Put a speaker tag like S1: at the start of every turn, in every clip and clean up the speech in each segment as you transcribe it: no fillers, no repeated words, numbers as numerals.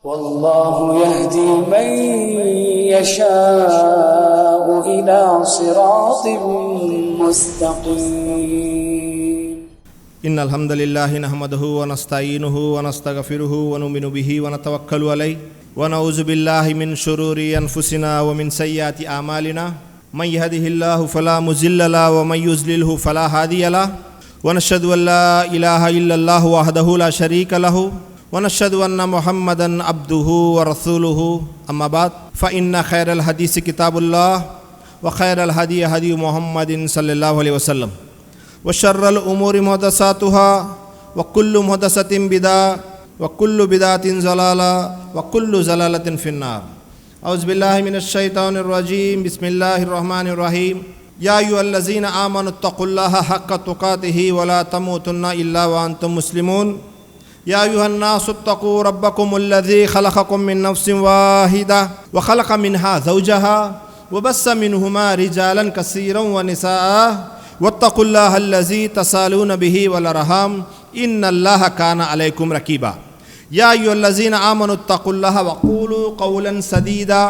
S1: والله يهدي من يشاء إلى صراط مستقيم.
S2: إن الحمد لله نحمده ونستعينه ونستغفره ونؤمن به ونتوكل عليه ونعوذ بالله من شرور أنفسنا ومن سيئات أعمالنا من يهده الله فلا مضل له ومن يضلل فلا هادي له ونشهد أن لا إله إلا الله وحده لا شريك له ونشهد أن محمدا عبده ورسوله أما بعد فإن خير الحديث كتاب الله وخير الهدي هدي محمد صلى الله عليه وسلم وشر الأمور محدثاتها وكل محدثة بدعة وكل بدعة ضلالة وكل ضلالة في النار. أعوذ بالله من الشيطان الرجيم. بسم الله الرحمن الرحيم. يا أيها الذين آمنوا اتقوا الله حق تقاته ولا تموتن إلا وأنتم مسلمون. يا أيها الناس اتقوا ربكم الذي خلقكم من نفس واحدة وخلق منها زوجها وبث منهما رجالا كثيرا ونساء واتقوا الله الذي تسالون به والأرحام إن الله كان عليكم رقيبا. يا أيها الذين آمنوا اتقوا الله وقولوا قولا سديدا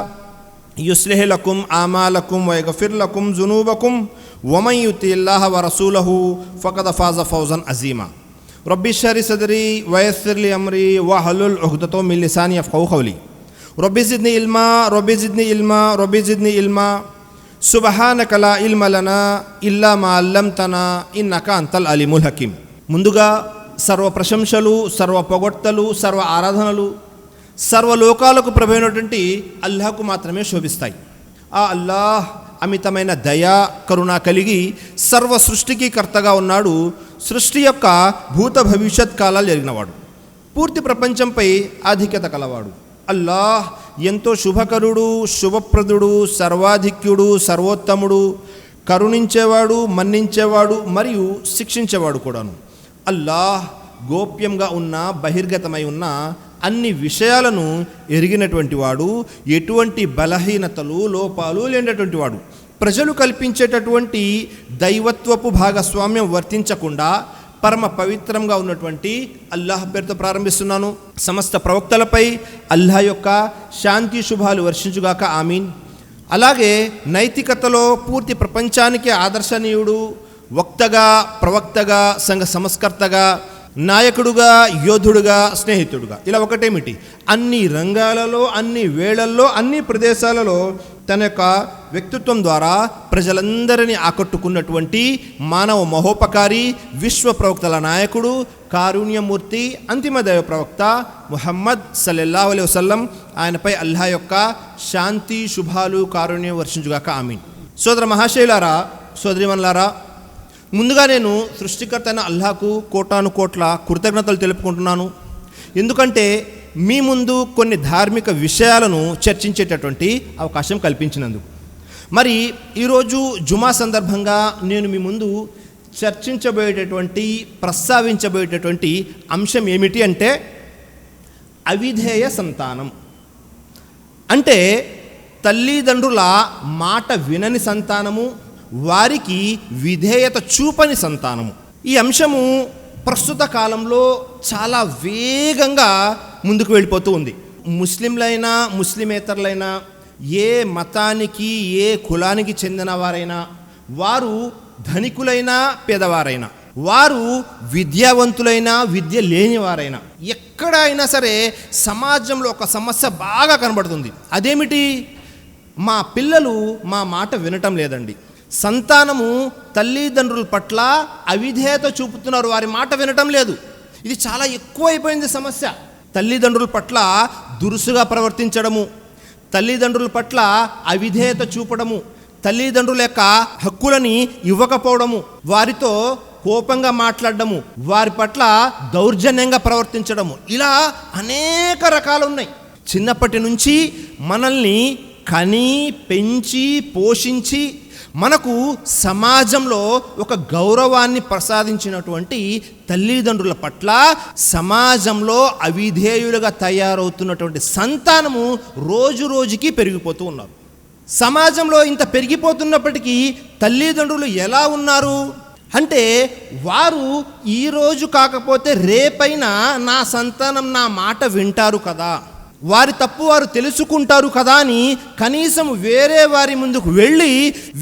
S2: يصلح لكم أعمالكم ويغفر لكم ذنوبكم ومن يطع الله ورسوله فقد فاز فوزا عظيما. ربي اشرح لي صدري ويسر لي أمري واحلل عقدة من لساني يفقهوا قولي. ربي زدني علما ربي زدني علما ربي زدني علما సుబ్హానక లా ఇల్మ లనా ఇల్లా మా అల్లమ్తనా ఇన్నక అంతల్ అలీముల్ హకీం. ముందుగా సర్వ ప్రశంసలు, సర్వ పొగడ్తలు, సర్వ ఆరాధనలు సర్వలోకాలకు ప్రభువైనటువంటి అల్లాహ్కు మాత్రమే శోభిస్తాయి. ఆ అల్లాహ్ అమితమైన దయా కరుణ కలిగి సర్వ సృష్టికి కర్తగా ఉన్నాడు. సృష్టి యొక్క భూత భవిష్యత్ కాలాలు జరిగినవాడు, పూర్తి ప్రపంచంపై ఆధిక్యత కలవాడు. అల్లాహ్ ఎంతో శుభకరుడు, శుభప్రదుడు, సర్వాధిక్యుడు, సర్వోత్తముడు, కరుణించేవాడు, మన్నించేవాడు మరియు శిక్షించేవాడు కూడాను. అల్లాహ్ గోప్యంగా ఉన్న, బహిర్గతమై ఉన్న అన్ని విషయాలను ఎరిగినటువంటి వాడు, ఎటువంటి బలహీనతలు, లోపాలు లేనటువంటి వాడు. ప్రజలు కల్పించేటటువంటి దైవత్వపు భాగస్వామ్యం వర్తించకుండా పరమ పవిత్రంగా ఉన్నటువంటి అల్లాహ్ పేరుతో ప్రారంభిస్తున్నాను. సమస్త ప్రవక్తలపై అల్లాహ్ యొక్క శాంతి శుభాలు వర్షించుగాక, ఆమీన్. అలాగే నైతికతలో పూర్తి ప్రపంచానికి ఆదర్శనీయుడు, వక్తగా, ప్రవక్తగా, సంఘ సంస్కర్తగా, నాయకుడుగా, యోధుడుగా, స్నేహితుడుగా, ఇలా ఒకటేమిటి అన్ని రంగాలలో, అన్ని వేళల్లో, అన్ని ప్రదేశాలలో తన యొక్క వ్యక్తిత్వం ద్వారా ప్రజలందరినీ ఆకట్టుకున్నటువంటి మానవ మహోపకారి, విశ్వ ప్రవక్తల నాయకుడు, కారుణ్యమూర్తి, అంతిమ దైవ ప్రవక్త ముహమ్మద్ సల్లల్లాహు అలైహి వసల్లం. ఆయనపై అల్లాహ్ యొక్క శాంతి శుభాలు, కారుణ్యం వర్షించుగాక, ఆమీన్. సోదర మహాశయులారా, సోదరిమణులారా, ముందుగా నేను సృష్టికర్త అయిన అల్లాహ్కు కోటాను కోట్ల కృతజ్ఞతలు తెలుపుకుంటున్నాను. ఎందుకంటే మీ ముందు కొన్ని ధార్మిక విషయాలను చర్చించేటటువంటి అవకాశం కల్పించినందుకు. మరి ఈరోజు జుమా సందర్భంగా నేను మీ ముందు ప్రస్తావించబోయేటటువంటి అంశం ఏమిటి అంటే అవిధేయ సంతానం. అంటే తల్లిదండ్రుల మాట వినని సంతానము, వారికి విధేయత చూపని సంతానము. ఈ అంశము ప్రస్తుత కాలంలో చాలా వేగంగా ముందుకు వెళ్ళిపోతూ ఉంది. ముస్లింలైనా, ముస్లిమేతరులైనా, ఏ మతానికి, ఏ కులానికి చెందిన వారైనా, వారు ధనికులైనా, పేదవారైనా, వారు విద్యావంతులైనా, విద్య లేనివారైనా, ఎక్కడైనా సరే సమాజంలో ఒక సమస్య బాగా కనబడుతుంది. అదేమిటి? మా పిల్లలు మా మాట వినటం లేదండి. సంతానము తల్లిదండ్రుల పట్ల అవిధేయత చూపుతున్నారు, వారి మాట వినటం లేదు. ఇది చాలా ఎక్కువైపోయింది సమస్య. తల్లిదండ్రుల పట్ల దురుసుగా ప్రవర్తించడము, తల్లిదండ్రుల పట్ల అవిధేయత చూపడము, తల్లిదండ్రుల యొక్క హక్కులని ఇవ్వకపోవడము, వారితో కోపంగా మాట్లాడడము, వారి పట్ల దౌర్జన్యంగా ప్రవర్తించడము, ఇలా అనేక రకాలు ఉన్నాయి. చిన్నప్పటి నుంచి మనల్ని కని, పెంచి, పోషించి మనకు సమాజంలో ఒక గౌరవాన్ని ప్రసాదించినటువంటి తల్లిదండ్రుల పట్ల సమాజంలో అవిధేయులుగా తయారవుతున్నటువంటి సంతానము రోజు రోజుకి పెరిగిపోతూ ఉన్నారు. సమాజంలో ఇంత పెరిగిపోతున్నప్పటికీ తల్లిదండ్రులు ఎలా ఉన్నారు అంటే, వారు ఈరోజు కాకపోతే రేపైనా నా సంతానం నా మాట వింటారు కదా వారి తప్పు వారు తెలుసుకుంటారు కదా అని కనీసం వేరే వారి ముందుకు వెళ్ళి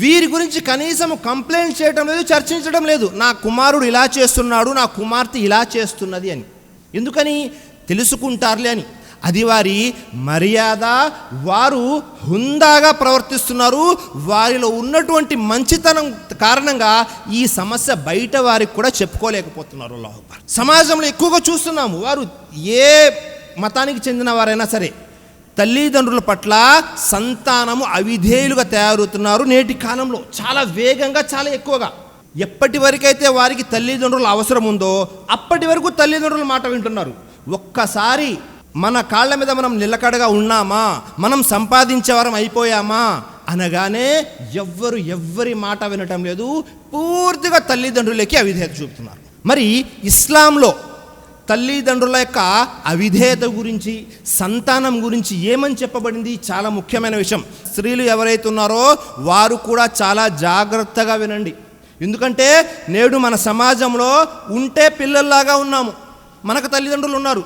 S2: వీరి గురించి కనీసం కంప్లైంట్ చేయడం లేదు, చర్చించడం లేదు. నా కుమారుడు ఇలా చేస్తున్నాడు, నా కుమార్తె ఇలా చేస్తున్నది అని. ఎందుకని? తెలుసుకుంటారులే అని. అది వారి మర్యాద. వారు హుందాగా ప్రవర్తిస్తున్నారు. వారిలో ఉన్నటువంటి మంచితనం కారణంగా ఈ సమస్య బయట వారికి కూడా చెప్పుకోలేకపోతున్నారు. అల్లాహు అక్బర్. సమాజంలో ఎక్కువగా చూస్తున్నాము, వారు ఏ మతానికి చెందిన వారైనా సరే తల్లిదండ్రుల పట్ల సంతానము అవిధేయులుగా తయారవుతున్నారు. నేటి కాలంలో చాలా వేగంగా, చాలా ఎక్కువగా. ఎప్పటి వరకైతే వారికి తల్లిదండ్రుల అవసరం ఉందో అప్పటి వరకు తల్లిదండ్రుల మాట వింటున్నారు. ఒక్కసారి మన కాళ్ళ మీద మనం నిలకడగా ఉన్నామా, మనం సంపాదించేవారం అయిపోయామా అనగానే ఎవ్వరి మాట వినటం లేదు. పూర్తిగా తల్లిదండ్రులకి అవిధేయత చూపుతున్నారు. మరి ఇస్లాంలో తల్లిదండ్రుల యొక్క అవిధేయత గురించి, సంతానం గురించి ఏమని చెప్పబడింది? చాలా ముఖ్యమైన విషయం. స్త్రీలు ఎవరైతే ఉన్నారో వారు కూడా చాలా జాగ్రత్తగా వినండి. ఎందుకంటే నేడు మన సమాజంలో ఉంటే పిల్లల్లాగా ఉన్నాము. మనకు తల్లిదండ్రులు ఉన్నారు,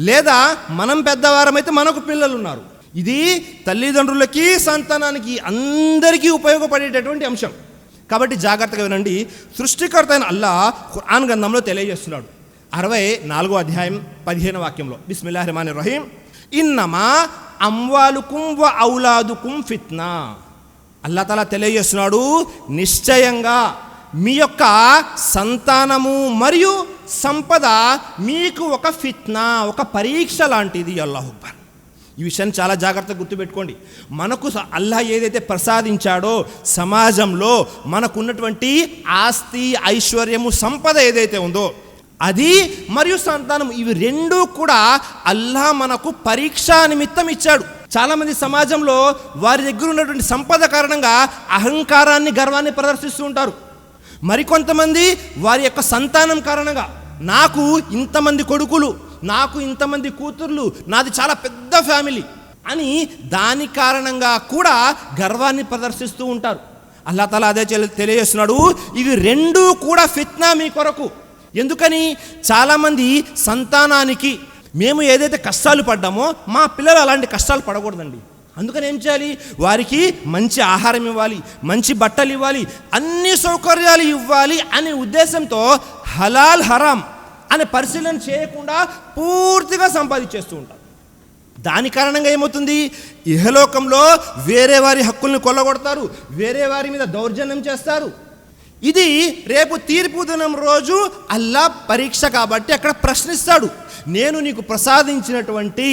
S2: లేదా మనం పెద్దవారమైతే మనకు పిల్లలు ఉన్నారు. ఇది తల్లిదండ్రులకి, సంతానానికి, అందరికీ ఉపయోగపడేటటువంటి అంశం. కాబట్టి జాగ్రత్తగా వినండి. సృష్టికర్త అయిన అల్లాహ్ ఖురాన్ గ్రంథంలో తెలియజేస్తున్నాడు. 64వ అధ్యాయం 15వ వాక్యంలో, బిస్మిల్లాహిర్ రహమానిర్ రహీం, ఇన్నమా అమ్వాలుకుం వ ఔలాదుకుం ఫిత్నా. అల్లాహ్ తఆలా తెలియజేస్తున్నాడు, నిశ్చయంగా మీ యొక్క సంతానము మరియు సంపద మీకు ఒక ఫిత్నా, ఒక పరీక్ష లాంటిది. అల్లాహు అక్బర్. ఈ విషయాన్ని చాలా జాగ్రత్తగా గుర్తుపెట్టుకోండి. మనకు అల్లాహ్ ఏదైతే ప్రసాదించాడో, సమాజంలో మనకున్నటువంటి ఆస్తి, ఐశ్వర్యము, సంపద ఏదైతే ఉందో అది మరియు సంతానం, ఇవి రెండూ కూడా అల్లాహ్ మనకు పరీక్షా నిమిత్తం ఇచ్చాడు. చాలామంది సమాజంలో వారి దగ్గర ఉన్నటువంటి సంపద కారణంగా అహంకారాన్ని, గర్వాన్ని ప్రదర్శిస్తూ ఉంటారు. మరికొంతమంది వారి యొక్క సంతానం కారణంగా, నాకు ఇంతమంది కొడుకులు, నాకు ఇంతమంది కూతుర్లు, నాది చాలా పెద్ద ఫ్యామిలీ అని దాని కారణంగా కూడా గర్వాన్ని ప్రదర్శిస్తూ ఉంటారు. అల్లాహ్ తఆలా అదే తెలియజేస్తున్నాడు, ఇవి రెండూ కూడా ఫిత్నా మీ కొరకు. ఎందుకని? చాలామంది సంతానానికి మేము ఏదైతే కష్టాలు పడ్డామో మా పిల్లలు అలాంటి కష్టాలు పడకూడదండి. అందుకని ఏం చేయాలి? వారికి మంచి ఆహారం ఇవ్వాలి, మంచి బట్టలు ఇవ్వాలి, అన్ని సౌకర్యాలు ఇవ్వాలి అనే ఉద్దేశంతో హలాల్ హరాం అనే పరిశీలన చేయకుండా పూర్తిగా సంపాదించేస్తూ ఉంటారు. దాని కారణంగా ఏమవుతుంది? ఇహలోకంలో వేరే వారి హక్కుల్ని కొల్లగొడతారు, వేరే వారి మీద దౌర్జన్యం చేస్తారు. ఇది రేపు తీర్పు దినం రోజు అల్లాహ్ పరీక్ష కాబట్టి అక్కడ ప్రశ్నిస్తాడు, నేను నీకు ప్రసాదించినటువంటి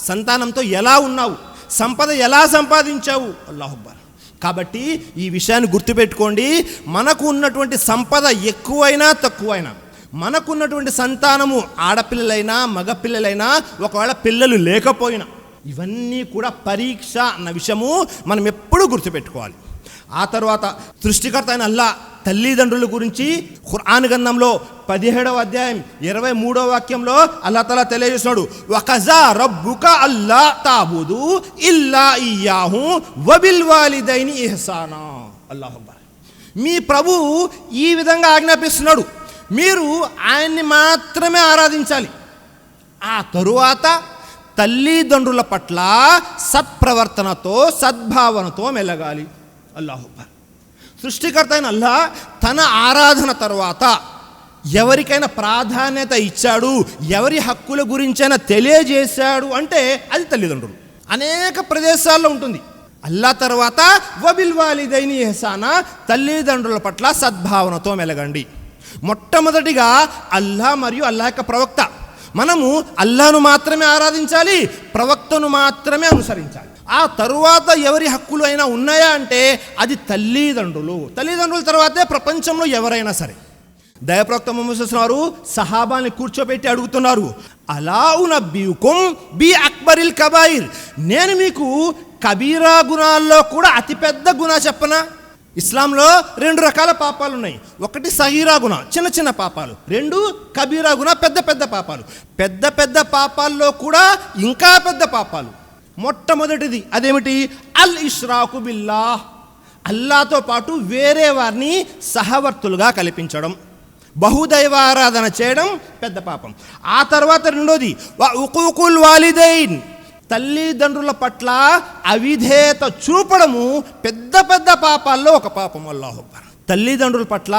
S2: సంతానంతో ఎలా ఉన్నావు, సంపద ఎలా సంపాదించావు? అల్లాహు అక్బర్. కాబట్టి ఈ విషయాన్ని గుర్తుపెట్టుకోండి. మనకు ఉన్నటువంటి సంపద ఎక్కువైనా తక్కువైనా, మనకున్నటువంటి సంతానము ఆడపిల్లలైనా మగపిల్లలైనా, ఒకవేళ పిల్లలు లేకపోయినా, ఇవన్నీ కూడా పరీక్ష అన్న విషయము మనం ఎప్పుడూ గుర్తుపెట్టుకోవాలి. ఆ తర్వాత సృష్టికర్త అయిన అల్లాహ్ తల్లిదండ్రుల గురించి ఖురాన్ గ్రంథంలో 17వ అధ్యాయం 23వ వాక్యంలో అల్లాహ్ తఆలా తెలియజేస్తున్నాడు, వకజా రబ్బుక అల్లా తాబుదు ఇల్లా ఇయ్యాహు వబిల్ వాలిదైని ఇహ్సానా. అల్లాహు అక్బర్. మీ ప్రభువు ఈ విధంగా ఆజ్ఞాపిస్తున్నాడు, మీరు ఆయన్ని మాత్రమే ఆరాధించాలి, ఆ తరువాత తల్లిదండ్రుల పట్ల సత్ప్రవర్తనతో, సద్భావనతో మెలగాలి. అల్లాహు అక్బర్. సృష్టికర్త అయిన అల్లాహ్ తన ఆరాధన తర్వాత ఎవరికైనా ప్రాధాన్యత ఇచ్చాడు, ఎవరి హక్కుల గురించైనా తెలియజేశాడు అంటే అది తల్లిదండ్రులు. అనేక ప్రదేశాల్లో ఉంటుంది. అల్లాహ్ తర్వాత వబిల్ వాలిదైని ఇహ్సానా, తల్లిదండ్రుల పట్ల సద్భావనతో మెలగండి. మొట్టమొదటిగా అల్లాహ్ మరియు అల్లాహ్ యొక్క ప్రవక్త. మనము అల్లాహ్ను మాత్రమే ఆరాధించాలి, ప్రవక్తను మాత్రమే అనుసరించాలి. ఆ తరువాత ఎవరి హక్కులు అయినా ఉన్నాయా అంటే అది తల్లిదండ్రులు. తల్లిదండ్రుల తర్వాతే ప్రపంచంలో ఎవరైనా సరే. దైవప్రవక్త ముహమ్మద్ సల్లల్లాహు అలైహి వసల్లం సహాబాని కూర్చోబెట్టి అడుగుతున్నారు, అలా ఉనబ్బియుకుం బి అక్బరిల్ కబాయిర్, నేను మీకు కబీరా గుణాల్లో కూడా అతిపెద్ద గుణ చెప్పనా? ఇస్లాంలో 2 రకాల పాపాలు ఉన్నాయి. ఒకటి సగీరా గుణ, చిన్న చిన్న పాపాలు. 2 కబీరా గుణ, పెద్ద పెద్ద పాపాలు. పెద్ద పెద్ద పాపాల్లో కూడా ఇంకా పెద్ద పాపాలు. మొట్టమొదటిది అదేమిటి? అల్ ఇష్రాకు బిల్లాహ్, అల్లాతో పాటు వేరే వారిని సహవర్తులుగా కల్పించడం, బహుదైవారాధన చేయడం పెద్ద పాపం. ఆ తర్వాత రెండోది ఉకూకుల్ వాలిదైన్, తల్లిదండ్రుల పట్ల అవిధేయత చూపడము పెద్ద పెద్ద పాపాల్లో ఒక పాపం. అల్లాహు అక్బర్. తల్లిదండ్రుల పట్ల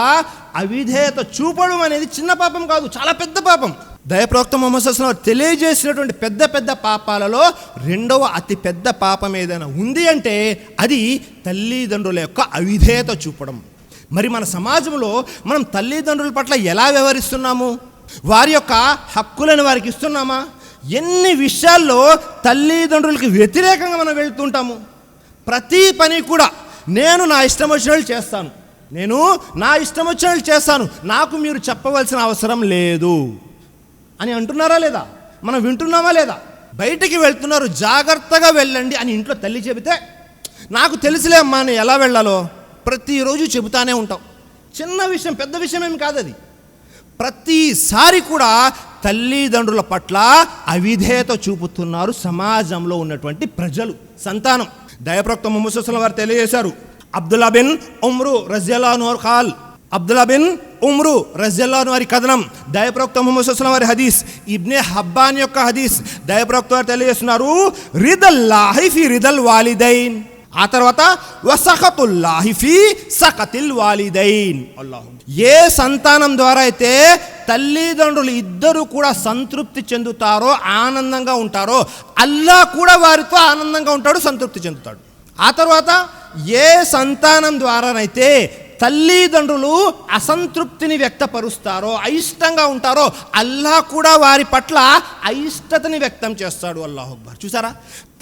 S2: అవిధేయత చూపడం అనేది చిన్న పాపం కాదు, చాలా పెద్ద పాపం. దైవప్రవక్త ముహమ్మద్ సల్లల్లాహు అలైహి వసల్లం తెలియజేసినటువంటి పెద్ద పెద్ద పాపాలలో రెండవ అతి పెద్ద పాపం ఏదైనా ఉంది అంటే అది తల్లిదండ్రుల యొక్క అవిధేయత చూపడం. మరి మన సమాజంలో మనం తల్లిదండ్రుల పట్ల ఎలా వ్యవహరిస్తున్నాము? వారి యొక్క హక్కులను వారికి ఇస్తున్నామా? ఎన్ని విషయాల్లో తల్లిదండ్రులకి వ్యతిరేకంగా మనం వెళ్తుంటాము. ప్రతి పని కూడా నేను నా ఇష్టం వచ్చినట్లు చేస్తాను, నేను నా ఇష్టం వచ్చినట్లు చేస్తాను, నాకు మీరు చెప్పవలసిన అవసరం లేదు అని అంటున్నారా లేదా? మనం వింటున్నామా లేదా? బయటికి వెళ్తున్నారు, జాగ్రత్తగా వెళ్ళండి అని ఇంట్లో తల్లి చెబితే నాకు తెలుసులే అమ్మా నేను ఎలా వెళ్ళాలో ప్రతిరోజు చెబుతానే ఉంటాం. చిన్న విషయం, పెద్ద విషయం ఏమి కాదు అది. ప్రతిసారి కూడా తల్లిదండ్రుల పట్ల అవిధేయత చూపుతున్నారు సమాజంలో ఉన్నటువంటి ప్రజలు, సంతానం. దైవప్రవక్త ముహమ్మద్ సల్లల్లాహు అలైహి వసల్లం వారు తెలియజేశారు. అబ్దుల్లా బిన్ ఉమ్రు రజియల్లాహు అన్హు ఖాల్, అబ్దుల్లా బిన్ ఉమ్రు రజియల్లాహు అన్హు వారి కథనం, దైవప్రవక్త ముహమ్మద్ సల్లల్లాహు అలైహి వసల్లం వారి హదీస్, ఇబ్నే హబ్బాన్ యొక్క హదీస్. దైవప్రవక్త వారు తెలియజేస్తున్నారు, రిదల్లాహి ఫీ రిదల్ వాలిదైన్, ఆ తర్వాత వసఖతుల్లాహి ఫీ సఖతిల్ వాలిదైన్. అల్లాహు, ఏ సంతానం ద్వారా అయితే తల్లిదండ్రులు ఇద్దరు కూడా సంతృప్తి చెందుతారో, ఆనందంగా ఉంటారో, అల్లాహ్ కూడా వారితో ఆనందంగా ఉంటాడు, సంతృప్తి చెందుతాడు. ఆ తర్వాత ఏ సంతానం ద్వారానైతే తల్లిదండ్రులు అసంతృప్తిని వ్యక్తపరుస్తారో, అయిష్టంగా ఉంటారో, అల్లాహ్ కూడా వారి పట్ల అయిష్టతని వ్యక్తం చేస్తాడు. అల్లాహు అక్బర్. చూసారా,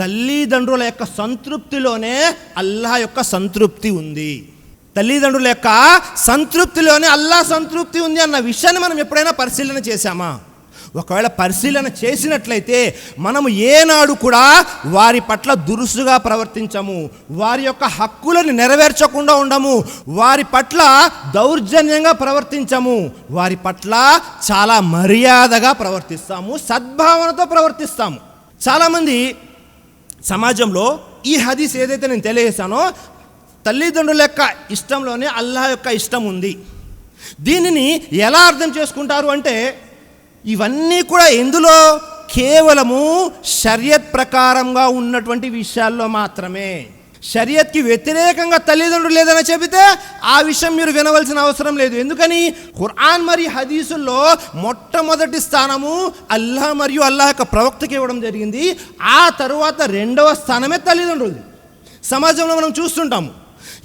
S2: తల్లిదండ్రుల యొక్క సంతృప్తిలోనే అల్లాహ్ యొక్క సంతృప్తి ఉంది. తల్లిదండ్రుల యొక్క సంతృప్తిలోనే అల్లాహ్ సంతృప్తి ఉంది అన్న విషయాన్ని మనం ఎప్పుడైనా పరిశీలన చేశామా? ఒకవేళ పరిశీలన చేసినట్లయితే మనము ఏనాడు కూడా వారి పట్ల దురుసుగా ప్రవర్తించము, వారి యొక్క హక్కులను నెరవేర్చకుండా ఉండము, వారి పట్ల దౌర్జన్యంగా ప్రవర్తించము, వారి పట్ల చాలా మర్యాదగా ప్రవర్తిస్తాము, సద్భావనతో ప్రవర్తిస్తాము. చాలామంది సమాజంలో ఈ హదీస్ ఏదైతే నేను తెలియజేశానో, తల్లిదండ్రుల యొక్క ఇష్టంలోనే అల్లాహ్ యొక్క ఇష్టం ఉంది. దీనిని ఎలా అర్థం చేసుకుంటారు అంటే, ఇవన్నీ కూడా ఎందులో కేవలము షరియత్ ప్రకారంగా ఉన్నటువంటి విషయాల్లో మాత్రమే. షరియత్కి వ్యతిరేకంగా తల్లిదండ్రులు లేదని చెబితే ఆ విషయం మీరు వినవలసిన అవసరం లేదు. ఎందుకని? ఖురాన్ మరియు హదీసుల్లో మొట్టమొదటి స్థానము అల్లాహ్ మరియు అల్లాహ్ యొక్క ప్రవక్తకి ఇవ్వడం జరిగింది. ఆ తరువాత రెండవ స్థానమే తల్లిదండ్రులు. సమాజంలో మనం చూస్తుంటాము,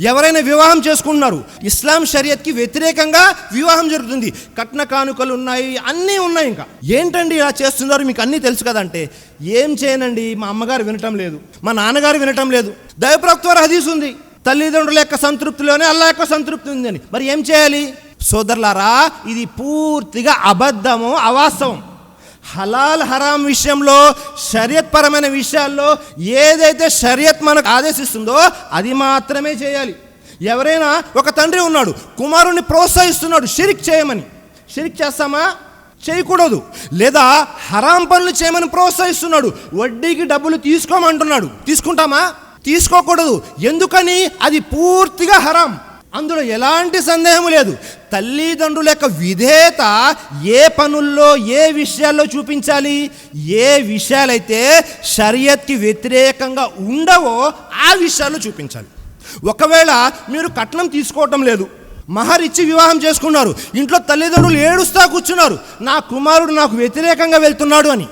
S2: ఎవరైనా వివాహం చేసుకుంటున్నారు, ఇస్లాం షరియత్కి వ్యతిరేకంగా వివాహం జరుగుతుంది, కట్న కానుకలు ఉన్నాయి, అన్నీ ఉన్నాయి. ఇంకా ఏంటండి ఇలా చేస్తున్నారు, మీకు అన్నీ తెలుసు కదా అంటే, ఏం చేయనండి, మా అమ్మగారు వినటం లేదు, మా నాన్నగారు వినటం లేదు. దైవప్రవక్త వారి హదీస్ ఉంది, తల్లిదండ్రుల యొక్క సంతృప్తిలోనే అల్లాహ్ యొక్క సంతృప్తి ఉంది అని. మరి ఏం చేయాలి? సోదరులారా, ఇది పూర్తిగా అబద్ధము, అవాస్తవం. హలాల్ హరాం విషయంలో, షరియత్ పరమైన విషయాల్లో ఏదైతే షరియత్ మనకు ఆదేశిస్తుందో అది మాత్రమే చేయాలి. ఎవరైనా ఒక తండ్రి ఉన్నాడు, కుమారుణ్ణి ప్రోత్సహిస్తున్నాడు షిరిక్ చేయమని, షిరిక్ చేస్తామా? చేయకూడదు. లేదా హరాం పనులు చేయమని ప్రోత్సహిస్తున్నాడు, వడ్డీకి డబ్బులు తీసుకోమంటున్నాడు, తీసుకుంటామా? తీసుకోకూడదు. ఎందుకని? అది పూర్తిగా హరాం, అందులో ఎలాంటి సందేహం లేదు. తల్లిదండ్రుల యొక్క విధేయత ఏ పనుల్లో, ఏ విషయాల్లో చూపించాలి? ఏ విషయాలైతే షరియత్కి వ్యతిరేకంగా ఉండవో ఆ విషయాల్లో చూపించాలి. ఒకవేళ మీరు కట్నం తీసుకోవటం లేదు, మహర్ ఇచ్చి వివాహం చేసుకున్నారు, ఇంట్లో తల్లిదండ్రులు ఏడుస్తా కూర్చున్నారు, నా కుమారుడు నాకు వ్యతిరేకంగా వెళ్తున్నాడు అని,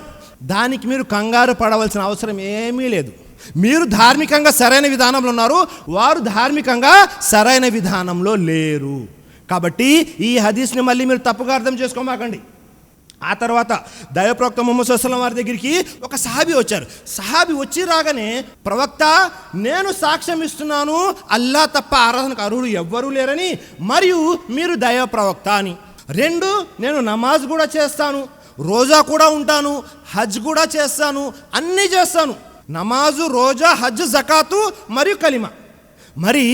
S2: దానికి మీరు కంగారు పడవలసిన అవసరం ఏమీ లేదు. మీరు ధార్మికంగా సరైన విధానంలో ఉన్నారు, వారు ధార్మికంగా సరైన విధానంలో లేరు. కాబట్టి ఈ హదీస్ని మళ్ళీ మీరు తప్పుగా అర్థం చేసుకోమాకండి. ఆ తర్వాత దైవప్రవక్త ముహమ్మద్ సల్లల్లాహు అలైహి వసల్లం వారి దగ్గరికి ఒక సహాబీ వచ్చారు. సహాబీ వచ్చి రాగానే, ప్రవక్త, నేను సాక్ష్యం ఇస్తున్నాను అల్లాహ్ తప్ప ఆరాధనకు అర్హుడు ఎవ్వరూ లేరని, మరియు మీరు దైవ ప్రవక్త అని. 2, నేను నమాజ్ కూడా చేస్తాను, రోజా కూడా ఉంటాను, హజ్ కూడా చేస్తాను, అన్నీ చేస్తాను, నమాజు, రోజా, హజ్, జకాతు మరియు కలిమా. మరి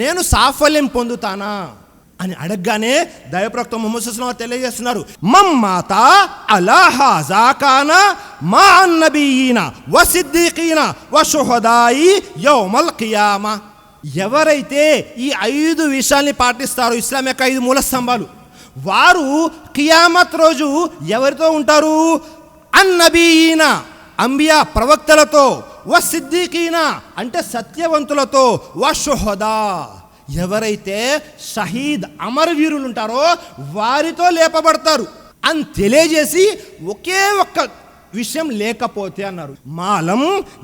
S2: నేను సాఫల్యం పొందుతానా అని అడగగానే దైవప్రవక్త ముహమ్మద్ సల్లల్లాహు అలైహి వసల్లం తెలియజేస్తున్నారు, మమ్మాత అలా హాజా కానా మా అన్నబీయీన వసిద్దీకీన వషుహదాయి యౌమల్ కియామా. ఎవరైతే ఈ 5 విషయాల్ని పాటిస్తారో, ఇస్లాం యొక్క 5 మూల స్తంభాలు, వారు కియామత్ రోజు ఎవరితో ఉంటారు? అన్నబీయీన, అంబియా ప్రవక్తలతో, వ సిద్దీకీన అంటే సత్యవంతులతో, వ షుహదా ఎవరైతే షహీద్ అమరవీరులు ఉంటారో వారితో లేపబడతారు అని తెలియజేసి ఒకే ఒక్క విషయం లేకపోతే అన్నారు, మాలం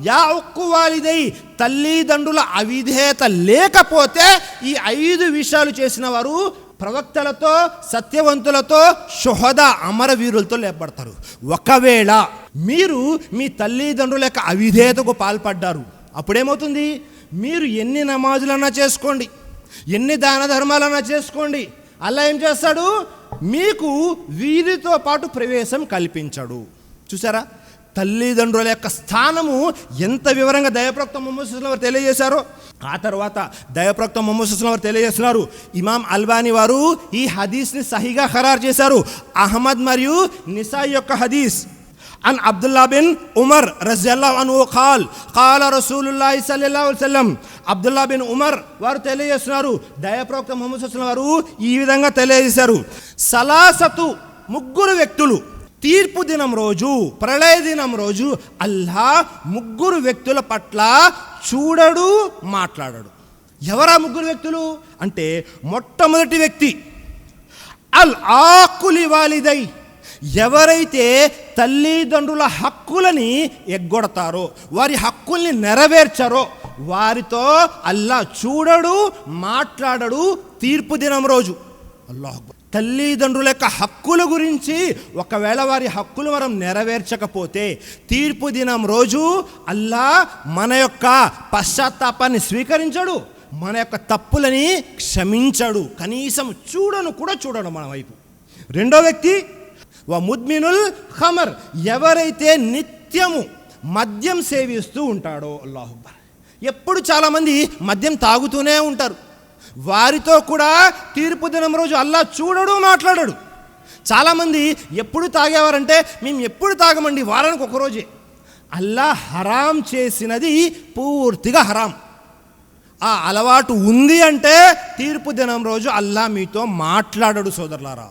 S2: యా ఉక్కు వాలిదై తల్లిదండ్రుల అవిధేయత లేకపోతే ఈ 5 విషయాలు చేసిన వారు ప్రవక్తలతో, సత్యవంతులతో, షుహదా అమరవీరులతో లేపబడతారు. ఒకవేళ మీరు మీ తల్లిదండ్రుల యొక్క అవిధేయతకు పాల్పడ్డారు, అప్పుడేమవుతుంది? మీరు ఎన్ని నమాజులన్నా చేసుకోండి, ఎన్ని దాన ధర్మాలన్నా చేసుకోండి, అల్లా ఏం చేస్తాడు? మీకు వీరితో పాటు ప్రవేశం కల్పించడు. చూసారా తల్లిదండ్రుల యొక్క స్థానము ఎంత వివరంగా దైవప్రవక్త ముహమ్మద్ సల్లల్లాహు అలైహి వసల్లం వారు తెలియజేశారో. ఆ తర్వాత దైవప్రవక్త ముహమ్మద్ సల్లల్లాహు అలైహి వసల్లం వారు తెలియజేస్తున్నారు, ఇమాం అల్బానీ వారు ఈ హదీస్ని సహీగా ఖరారు చేశారు. అహ్మద్ మరియు నిసాయి యొక్క హదీస్. అన్ అబ్దుల్లా బిన్ ఉమర్ రజియల్లాహు అన్హు ఖాల్ ఖాల రసూలుల్లాహి సల్లల్లాహు అలైహి వసల్లం. అబ్దుల్లా బిన్ ఉమర్ వారు తెలియజేస్తున్నారు, దైవప్రవక్త ముహమ్మద్ సల్లల్లాహు అలైహి వసల్లం వారు ఈ విధంగా తెలియజేశారు, సలాసతు 3 వ్యక్తులు తీర్పు దినం రోజు, ప్రళయ దినం రోజు అల్లా 3 వ్యక్తుల పట్ల చూడడు, మాట్లాడడు. ఎవరా 3 వ్యక్తులు అంటే, మొట్టమొదటి వ్యక్తి అల్ ఆకులి వాలిదై ఎవరైతే తల్లిదండ్రుల హక్కులని ఎగ్గొడతారో, వారి హక్కుల్ని నెరవేర్చారో వారితో అల్లా చూడడు, మాట్లాడడు తీర్పు దినం రోజు. అల్లాహ్ అక్బర్. తల్లిదండ్రుల యొక్క హక్కుల గురించి ఒకవేళ వారి హక్కులు మనం నెరవేర్చకపోతే తీర్పు దినం రోజు అల్లా మన యొక్క పశ్చాత్తాపాన్ని స్వీకరించడు, మన యొక్క తప్పులని క్షమించడు, కనీసం చూడను మన వైపు. రెండో వ్యక్తి వ ముద్మినుల్ ఖమర్ ఎవరైతే నిత్యము మద్యం సేవిస్తూ ఉంటాడో. అల్లాహు అక్బర్. ఎప్పుడు చాలామంది మద్యం తాగుతూనే ఉంటారు, వారితో కూడా తీర్పు దినం రోజు అల్లా చూడడు, మాట్లాడడు. చాలామంది ఎప్పుడు తాగేవారంటే, మేము ఎప్పుడు తాగమండి, వారానికి ఒకరోజే. అల్లా హరాం చేసినది పూర్తిగా హరాం. ఆ అలవాటు ఉంది అంటే తీర్పు దినం రోజు అల్లా మీతో మాట్లాడడు సోదరులారా.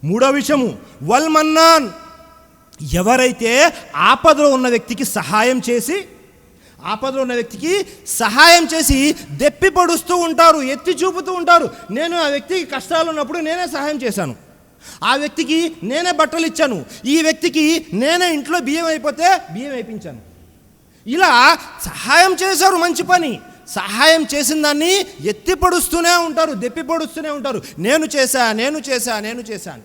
S2: మూడో విషయము వల్ మన్నాన్ ఎవరైతే ఆపదలో ఉన్న వ్యక్తికి సహాయం చేసి దెప్పి పొడుస్తూ ఉంటారు, ఎత్తి చూపుతూ ఉంటారు. నేను ఆ వ్యక్తికి కష్టాలు ఉన్నప్పుడు నేనే సహాయం చేశాను, ఆ వ్యక్తికి నేనే బట్టలు ఇచ్చాను, ఈ వ్యక్తికి నేనే ఇంట్లో బియ్యం అయిపోతే బియ్యం వేయించాను. ఇలా సహాయం చేశారు, మంచి పని. సహాయం చేసిన దాన్ని ఎత్తి పొడుస్తూనే ఉంటారు, దెప్పి పొడుస్తూనే ఉంటారు, నేను చేశాను.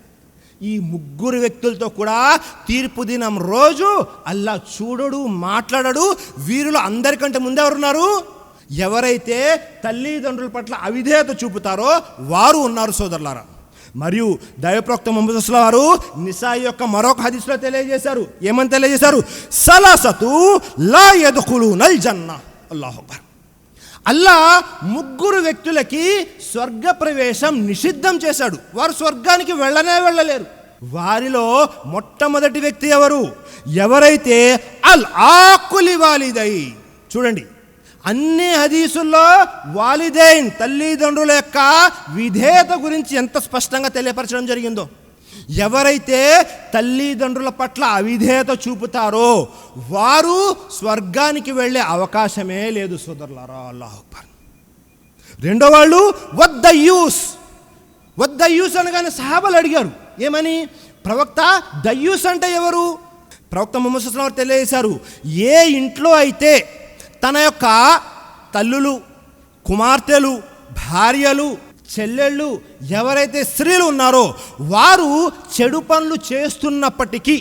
S2: ఈ 3 వ్యక్తులతో కూడా తీర్పు దినం రోజు అల్లా చూడడు, మాట్లాడడు. వీరిలో అందరికంటే ముందు ఎవరున్నారు? ఎవరైతే తల్లిదండ్రుల పట్ల అవిధేయత చూపుతారో వారు ఉన్నారు సోదరులారా. మరియు దైవప్రవక్త ముహమ్మద్ సల్లల్లాహు అలైహి వసల్లం వారు నిసాయి యొక్క మరొక హదీస్లో తెలియజేశారు, ఏమని తెలియజేశారు? సలాసతు లా యద్ఖులూనల్ జన్నా. అల్లాహు అక్బర్. అల్లా 3 వ్యక్తులకి స్వర్గ ప్రవేశం నిషిద్ధం చేశాడు, వారు స్వర్గానికి వెళ్ళలేరు. వారిలో మొట్టమొదటి వ్యక్తి ఎవరు? ఎవరైతే అల్ ఆకులి వాలిదై. చూడండి, అన్ని హదీసుల్లో వాలిదైన్ తల్లిదండ్రుల యొక్క విధేయత గురించి ఎంత స్పష్టంగా తెలియపరచడం జరిగిందో. ఎవరైతే తల్లిదండ్రుల పట్ల అవిధేయత చూపుతారో వారు స్వర్గానికి వెళ్ళే అవకాశమే లేదు సోదరులారా. అల్లాహు అక్బర్. రెండో వాళ్ళు వద్దయ్యూస్ అనగానే సహాబాలు అడిగారు, ఏమని? ప్రవక్త, దయ్యూస్ అంటే ఎవరు? ప్రవక్త ముహమ్మద్ సల్లల్లాహు అలైహి వసల్లం తెలియజేశారు, ఏ ఇంట్లో అయితే తన యొక్క తల్లులు, కుమార్తెలు, భార్యలు, చెల్లెళ్ళు ఎవరైతే స్త్రీలు ఉన్నారో వారు చెడు పనులు చేస్తున్నప్పటికీ,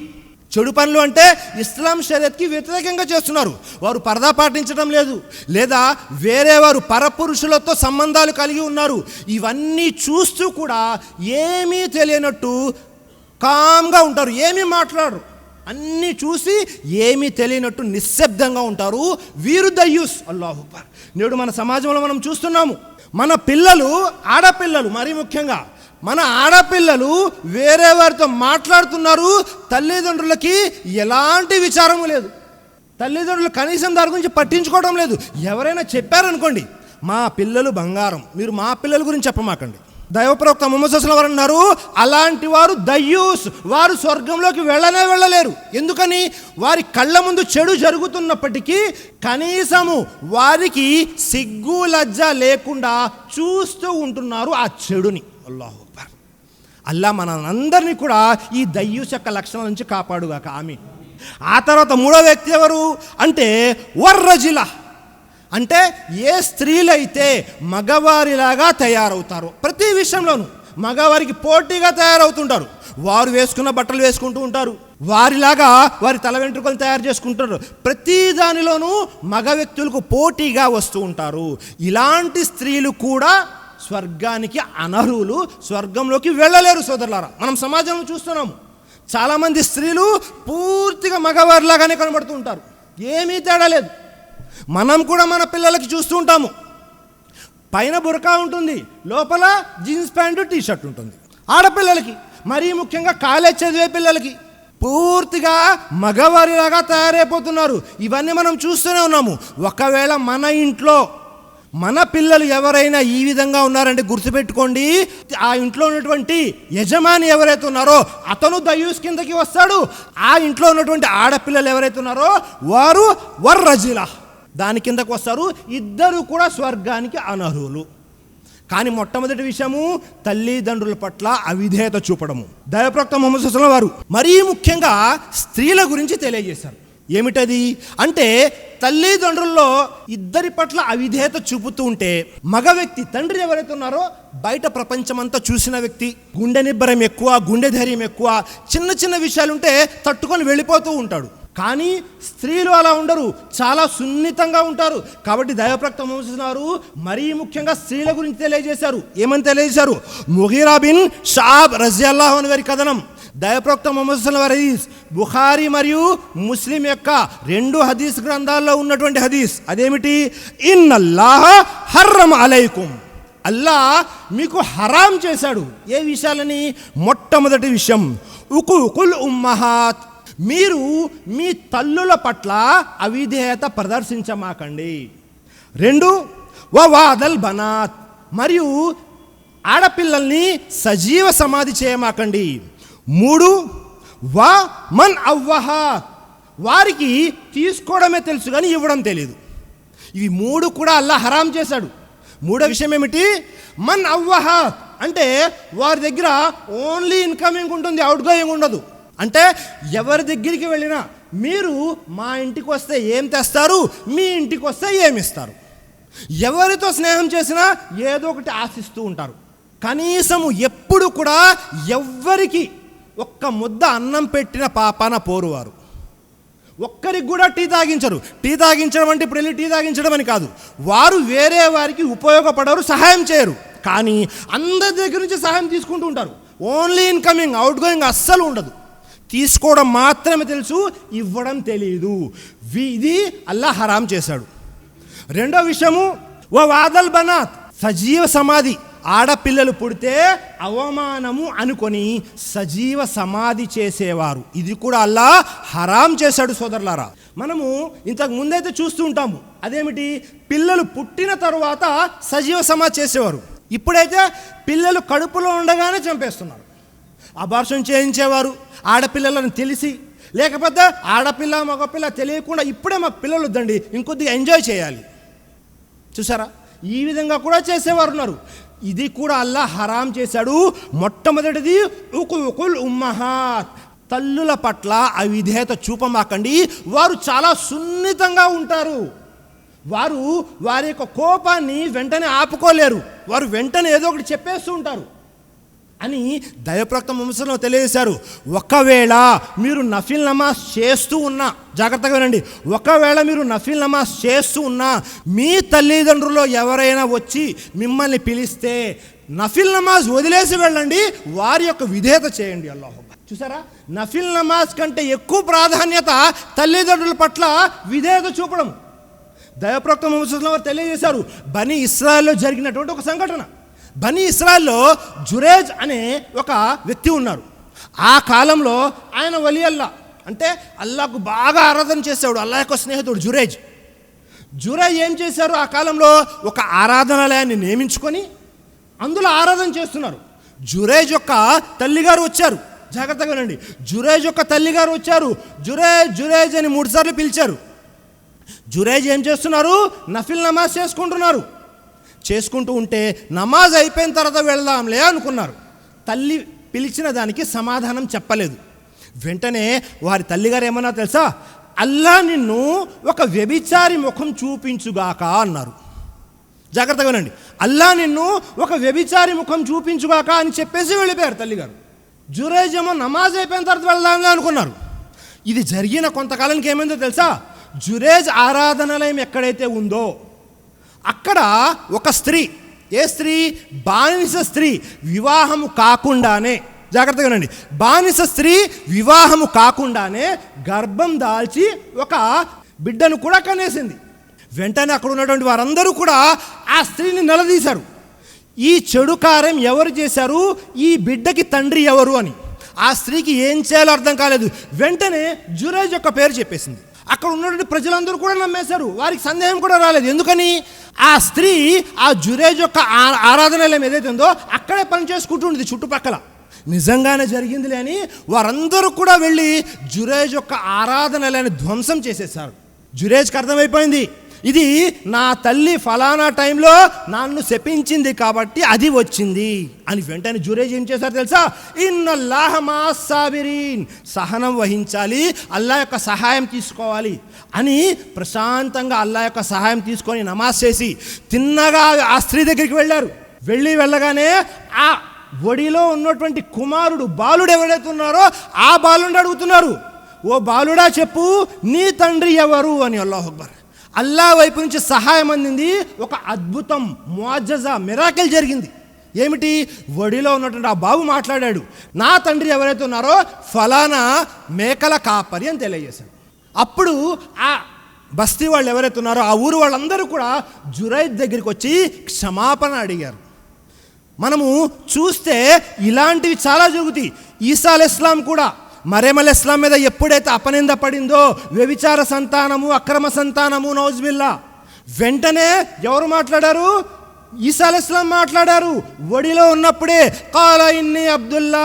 S2: చెడు పనులు అంటే ఇస్లాం షరియత్కి వ్యతిరేకంగా చేస్తున్నారు, వారు పరదా పాటించడం లేదు, లేదా వేరే వారు పరపురుషులతో సంబంధాలు కలిగి ఉన్నారు, ఇవన్నీ చూస్తూ కూడా ఏమీ తెలియనట్టు కామ్గా ఉంటారు, ఏమీ మాట్లాడరు, అన్నీ చూసి ఏమీ తెలియనట్టు నిశ్శబ్దంగా ఉంటారు, వీరు దయ్యూస్. అల్లాహు అక్బర్. నేడు మన సమాజంలో మనం చూస్తున్నాము, మన పిల్లలు, ఆడపిల్లలు, మరీ ముఖ్యంగా మన ఆడపిల్లలు వేరే వారితో మాట్లాడుతున్నారు, తల్లిదండ్రులకి ఎలాంటి విచారము లేదు, తల్లిదండ్రులు కనీసం దాని గురించి పట్టించుకోవడం లేదు. ఎవరైనా చెప్పారనుకోండి, మా పిల్లలు బంగారం, మీరు మా పిల్లల గురించి చెప్పమాకండి, దైవప్రవక్త ముహమ్మద్ సల్లల్లాహు అలైహి వసల్లం అన్నారు, అలాంటి వారు దయ్యూస్, వారు స్వర్గంలోకి వెళ్ళలేరు. ఎందుకని? వారి కళ్ళ ముందు చెడు జరుగుతున్నప్పటికీ కనీసము వారికి సిగ్గు లజ్జ లేకుండా చూస్తూ ఉంటున్నారు ఆ చెడుని. అల్లాహు అక్బర్. అల్లా మనందరినీ కూడా ఈ దయ్యూస్ యొక్క లక్షణాల నుంచి కాపాడుగాక, ఆమీన్. ఆ తర్వాత మూడో వ్యక్తి ఎవరు అంటే వర్రజిల, అంటే ఏ స్త్రీలైతే మగవారిలాగా తయారవుతారో, ప్రతి విషయంలోనూ మగవారికి పోటీగా తయారవుతుంటారు. వారు వేసుకున్న బట్టలు వేసుకుంటూ ఉంటారు, వారిలాగా వారి తల వెంట్రుకలు తయారు చేసుకుంటారు, ప్రతి దానిలోనూ మగ వ్యక్తులకు పోటీగా వస్తూ ఉంటారు. ఇలాంటి స్త్రీలు కూడా స్వర్గానికి అనర్హులు, స్వర్గంలోకి వెళ్ళలేరు. సోదరులారా, మనం సమాజంలో చూస్తున్నాము, చాలామంది స్త్రీలు పూర్తిగా మగవారిలాగానే కనబడుతూ ఉంటారు, ఏమీ తేడా లేదు. మనం కూడా మన పిల్లలకి చూస్తూ ఉంటాము, పైన బురకా ఉంటుంది, లోపల జీన్స్ ప్యాంటు టీషర్ట్ ఉంటుంది. ఆడపిల్లలకి, మరీ ముఖ్యంగా కాలేజ్ చదివే పిల్లలకి పూర్తిగా మగవారిలాగా తయారైపోతున్నారు. ఇవన్నీ మనం చూస్తూనే ఉన్నాము. ఒకవేళ మన ఇంట్లో మన పిల్లలు ఎవరైనా ఈ విధంగా ఉన్నారంటే గుర్తుపెట్టుకోండి, ఆ ఇంట్లో ఉన్నటువంటి యజమాని ఎవరైతే ఉన్నారో అతను దయ్యూస్ కిందకి వస్తాడు. ఆ ఇంట్లో ఉన్నటువంటి ఆడపిల్లలు ఎవరైతే ఉన్నారో వారు వర్రజిలా దాని కిందకు వస్తారు. ఇద్దరు కూడా స్వర్గానికి అనర్హులు. కానీ మొట్టమొదటి విషయము తల్లిదండ్రుల పట్ల అవిధేయత చూపడము. దైవప్రవక్త ముహమ్మద్ సల్లల్లాహు అలైహి వసల్లం వారు మరీ ముఖ్యంగా స్త్రీల గురించి తెలియజేశారు. ఏమిటది అంటే, తల్లిదండ్రుల్లో ఇద్దరి పట్ల అవిధేయత చూపుతూ ఉంటే మగ వ్యక్తి, తండ్రి ఎవరైతే ఉన్నారో బయట ప్రపంచమంతా చూసిన వ్యక్తి, గుండె నిబ్బరం ఎక్కువ, గుండె ధైర్యం ఎక్కువ, చిన్న చిన్న విషయాలుంటే తట్టుకొని వెళ్ళిపోతూ ఉంటాడు. కానీ స్త్రీలు అలా ఉండరు, చాలా సున్నితంగా ఉంటారు. కాబట్టి దైవప్రవక్త ముహమ్మద్ సల్లల్లాహు అలైహి వసల్లం మరీ ముఖ్యంగా స్త్రీల గురించి తెలియజేశారు. ఏమని తెలియజేశారు? ముగీరా బిన్ షాబ్ రజియల్లాహు అన్హు వారి కథనం. దైవప్రవక్త ముహమ్మద్ సల్లల్లాహు అలైహి వసల్లం బుఖారీ మరియు ముస్లిం యొక్క 2 హదీస్ గ్రంథాల్లో ఉన్నటువంటి హదీస్. అదేమిటి? ఇన్నల్లాహ హర్రమ అలైకుం, అల్లా మీకు హరాం చేశాడు. ఏ విషయాలని? మొట్టమొదటి విషయం ఉకుకుల్ ఉమ్మహాత్, మీరు మీ తల్లుల పట్ల అవిధేయత ప్రదర్శించమాకండి. 2 వవాదల్ బనాత్, మరియు ఆడపిల్లల్ని సజీవ సమాధి చేయమాకండి. 3 వా మన్ అవ్వహా, వారికి తీసుకోవడమే తెలుసు కానీ ఇవ్వడం తెలియదు. ఇవి 3 కూడా అల్లా హరాం చేశాడు. మూడో విషయం ఏమిటి? మన్ అవ్వహా అంటే వారి దగ్గర ఓన్లీ ఇన్కమింగ్ ఉంటుంది, అవుట్ గోయింగ్ ఉండదు. అంటే ఎవరి దగ్గరికి వెళ్ళినా మీరు మా ఇంటికి వస్తే ఏం తెస్తారు, మీ ఇంటికి వస్తే ఏమిస్తారు. ఎవరితో స్నేహం చేసినా ఏదో ఒకటి ఆశిస్తూ ఉంటారు. కనీసము ఎప్పుడు కూడా ఎవ్వరికి ఒక్క ముద్ద అన్నం పెట్టిన పాపాన పోరువారు. ఒక్కరికి కూడా టీ తాగించరు. టీ తాగించడం అంటే ఇప్పుడు వెళ్ళి టీ తాగించడం అని కాదు, వారు వేరే వారికి ఉపయోగపడరు, సహాయం చేయరు. కానీ అందరి దగ్గర నుంచి సహాయం తీసుకుంటూ ఉంటారు. ఓన్లీ ఇన్కమింగ్, అవుట్ గోయింగ్ అస్సలు ఉండదు. తీసుకోవడం మాత్రమే తెలుసు, ఇవ్వడం తెలియదు. ఇది అల్లా హరాం చేశాడు. రెండో విషయము వాదల్ బనాత్, సజీవ సమాధి. ఆడపిల్లలు పుడితే అవమానము అనుకొని సజీవ సమాధి చేసేవారు, ఇది కూడా అల్లా హరాం చేశాడు. సోదరులారా, మనము ఇంతకు ముందైతే చూస్తూ ఉంటాము, అదేమిటి? పిల్లలు పుట్టిన తరువాత సజీవ సమాధి చేసేవారు. ఇప్పుడైతే పిల్లలు కడుపులో ఉండగానే చంపేస్తున్నారు. అబార్షన్ చేయించేవారు ఆడపిల్లలను తెలిసి, లేకపోతే ఆడపిల్ల మగపిల్ల తెలియకుండా ఇప్పుడే మా పిల్లలు వద్దండి, ఇంకొద్దిగా ఎంజాయ్ చేయాలి. చూసారా, ఈ విధంగా కూడా చేసేవారు ఉన్నారు. ఇది కూడా అల్లా హరాం చేశాడు. మొట్టమొదటిది ఉకుల్ ఉమ్మహాత్, తల్లుల పట్ల అవిధేయత చూపమాకండి. వారు చాలా సున్నితంగా ఉంటారు. వారు వారి యొక్క కోపాన్ని వెంటనే ఆపుకోలేరు. వారు వెంటనే ఏదో ఒకటి చెప్పేస్తూ ఉంటారు అని దైవప్రవక్త ముహమ్మద్ సల్లల్లాహు అలైహి వసల్లం తెలియజేశారు. ఒకవేళ మీరు నఫిల్ నమాజ్ చేస్తూ ఉన్నా, జాగ్రత్తగా వినండి, ఒకవేళ మీరు నఫిల్ నమాజ్ చేస్తూ ఉన్నా మీ తల్లిదండ్రులు ఎవరైనా వచ్చి మిమ్మల్ని పిలిస్తే నఫిల్ నమాజ్ వదిలేసి వెళ్ళండి, వారి యొక్క విధేయత చేయండి. అల్లాహు అక్బర్. చూసారా, నఫిల్ నమాజ్ కంటే ఎక్కువ ప్రాధాన్యత తల్లిదండ్రుల పట్ల విధేయత చూపడం. దైవప్రవక్త ముహమ్మద్ సల్లల్లాహు అలైహి వసల్లం తెలియజేశారు. బనీ ఇస్రాయల్లో జరిగినటువంటి ఒక సంఘటన. బనీ ఇస్రాయల్లో జురేజ్ అనే ఒక వ్యక్తి ఉన్నారు. ఆ కాలంలో ఆయన వలి అల్లా, అంటే అల్లాకు బాగా ఆరాధన చేసేవాడు, అల్లా యొక్క స్నేహితుడు జురేజ్ ఏం చేశారు? ఆ కాలంలో ఒక ఆరాధనాలయాన్ని నియమించుకొని అందులో ఆరాధన చేస్తున్నారు. జురేజ్ యొక్క తల్లిగారు వచ్చారు. జాగ్రత్తగా వినండి. జురేజ్ యొక్క తల్లిగారు వచ్చారు. జురేజ్ జురేజ్ అని 3 సార్లు పిలిచారు. జురేజ్ ఏం చేస్తున్నారు? నఫిల్ నమాజ్ చేసుకుంటూ ఉంటే నమాజ్ అయిపోయిన తర్వాత వెళ్దాంలే అనుకున్నారు. తల్లి పిలిచిన దానికి సమాధానం చెప్పలేదు. వెంటనే వారి తల్లిగారు ఏమన్నా తెలుసా? అల్లా నిన్ను ఒక వ్యభిచారి ముఖం చూపించుగాక అన్నారు. జాగ్రత్తగా వినండి. అల్లా నిన్ను ఒక వ్యభిచారి ముఖం చూపించుగాక అని చెప్పేసి వెళ్ళిపోయారు తల్లిగారు. జురేజ్ ఏమో నమాజ్ అయిపోయిన తర్వాత వెళ్దాంలే అనుకున్నారు. ఇది జరిగిన కొంతకాలానికి ఏమైందో తెలుసా? జురేజ్ ఆరాధనాలయం ఎక్కడైతే ఉందో అక్కడ ఒక స్త్రీ, ఏ స్త్రీ? బానిస స్త్రీ, వివాహము కాకుండానే, జాగ్రత్తగా వినండి, బానిస స్త్రీ వివాహము కాకుండానే గర్భం దాల్చి ఒక బిడ్డను కూడా కనేసింది. వెంటనే అక్కడ ఉన్నటువంటి వారందరూ కూడా ఆ స్త్రీని నిలదీశారు. ఈ చెడు కార్యం ఎవరు చేశారు? ఈ బిడ్డకి తండ్రి ఎవరు అని. ఆ స్త్రీకి ఏం చేయాలో అర్థం కాలేదు. వెంటనే జురేజ్ యొక్క పేరు చెప్పేసింది. అక్కడ ఉన్నటువంటి ప్రజలందరూ కూడా నమ్మేశారు. వారికి సందేహం కూడా రాలేదు. ఎందుకని? ఆ స్త్రీ ఆ జురేజ్ యొక్క ఆరాధనాలయం ఏదైతే ఉందో అక్కడే పని చేసుకుంటుంది చుట్టుపక్కల. నిజంగానే జరిగిందిలే అని వారందరూ కూడా వెళ్ళి జురేజ్ యొక్క ఆరాధనాలయాన్ని ధ్వంసం చేసేశారు. జురేజ్కి అర్థమైపోయింది, ఇది నా తల్లి ఫలానా టైంలో నన్ను శపించింది కాబట్టి అది వచ్చింది అని. వెంటనే జురేజ్ ఏం చేశారు తెలుసా? ఇన్నల్లాహ మఅస్ సాబిరీన్, సహనం వహించాలి, అల్లా యొక్క సహాయం తీసుకోవాలి అని ప్రశాంతంగా అల్లా యొక్క సహాయం తీసుకొని నమాజ్ చేసి తిన్నగా ఆ స్త్రీ దగ్గరికి వెళ్ళగానే ఆ ఒడిలో ఉన్నటువంటి కుమారుడు, బాలుడు ఎవరైతే ఉన్నారో ఆ బాలుడిని అడుగుతున్నారు, ఓ బాలుడా చెప్పు, నీ తండ్రి ఎవరు అని. అల్లాహు అక్బర్. అల్లా వైపు నుంచి సహాయం అందింది. ఒక అద్భుతం, ముఅజ్జజా, మిరాకిల్ జరిగింది. ఏమిటి? ఒడిలో ఉన్నటువంటి ఆ బాబు మాట్లాడాడు, నా తండ్రి ఎవరైతే ఉన్నారో ఫలానా మేకల కాపరి అని తెలియజేశాడు. అప్పుడు ఆ బస్తీ వాళ్ళు ఎవరైతే ఉన్నారో ఆ ఊరు వాళ్ళందరూ కూడా జురైద్ దగ్గరికి వచ్చి క్షమాపణ అడిగారు. మనము చూస్తే ఇలాంటివి చాలా జరుగుతాయి. ఈసా అలైహిస్సలాం కూడా మరీం అలైహిస్సలాం మీద ఎప్పుడైతే అపనింద పడిందో, వ్యభిచార సంతానము, అక్రమ సంతానము, నౌజుబిల్లా, వెంటనే ఎవరు మాట్లాడారు? ఈసా అలైహిస్సలాం మాట్లాడారు. ఒడిలో ఉన్నప్పుడే కాల ఇన్ని అబ్దుల్లా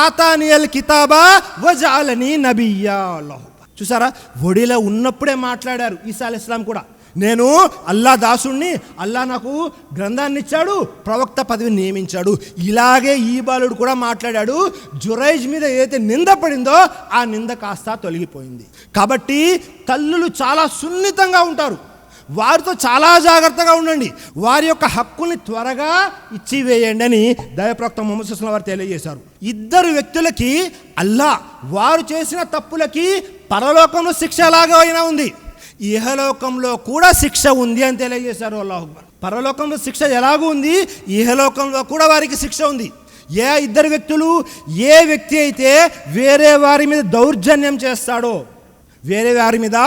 S2: ఆతానియల్ కితాబా వజఅలని నబియ్యా. అల్లాహ్, చూసారా? ఒడిలో ఉన్నప్పుడే మాట్లాడారు ఈసా అలైహిస్సలాం కూడా. నేను అల్లా దాసుణ్ణి, అల్లా నాకు గ్రంథాన్ని ఇచ్చాడు, ప్రవక్త పదవిని నియమించాడు. ఇలాగే ఈ బాలుడు కూడా మాట్లాడాడు. జురైజ్ మీద ఏదైతే నింద పడిందో ఆ నింద కాస్త తొలగిపోయింది. కాబట్టి తల్లులు చాలా సున్నితంగా ఉంటారు. వారితో చాలా జాగ్రత్తగా ఉండండి. వారి యొక్క హక్కుల్ని త్వరగా ఇచ్చివేయండి అని దైవప్రవక్త ముహమ్మద్ సల్లల్లాహు అలైహి వసల్లం వారు తెలియజేశారు. ఇద్దరు వ్యక్తులకి అల్లా వారు చేసిన తప్పులకి పరలోకంలో శిక్ష ఎలాగో అయినా ఉంది, ఇహలోకంలో కూడా శిక్ష ఉంది అని తెలియజేశారు. అల్లాహు అక్బర్. పరలోకంలో శిక్ష ఎలాగూ ఉంది, ఇహలోకంలో కూడా వారికి శిక్ష ఉంది. ఇద్దరు వ్యక్తులు, ఏ వ్యక్తి అయితే వేరే వారి మీద దౌర్జన్యం చేస్తాడో, వేరే వారి మీద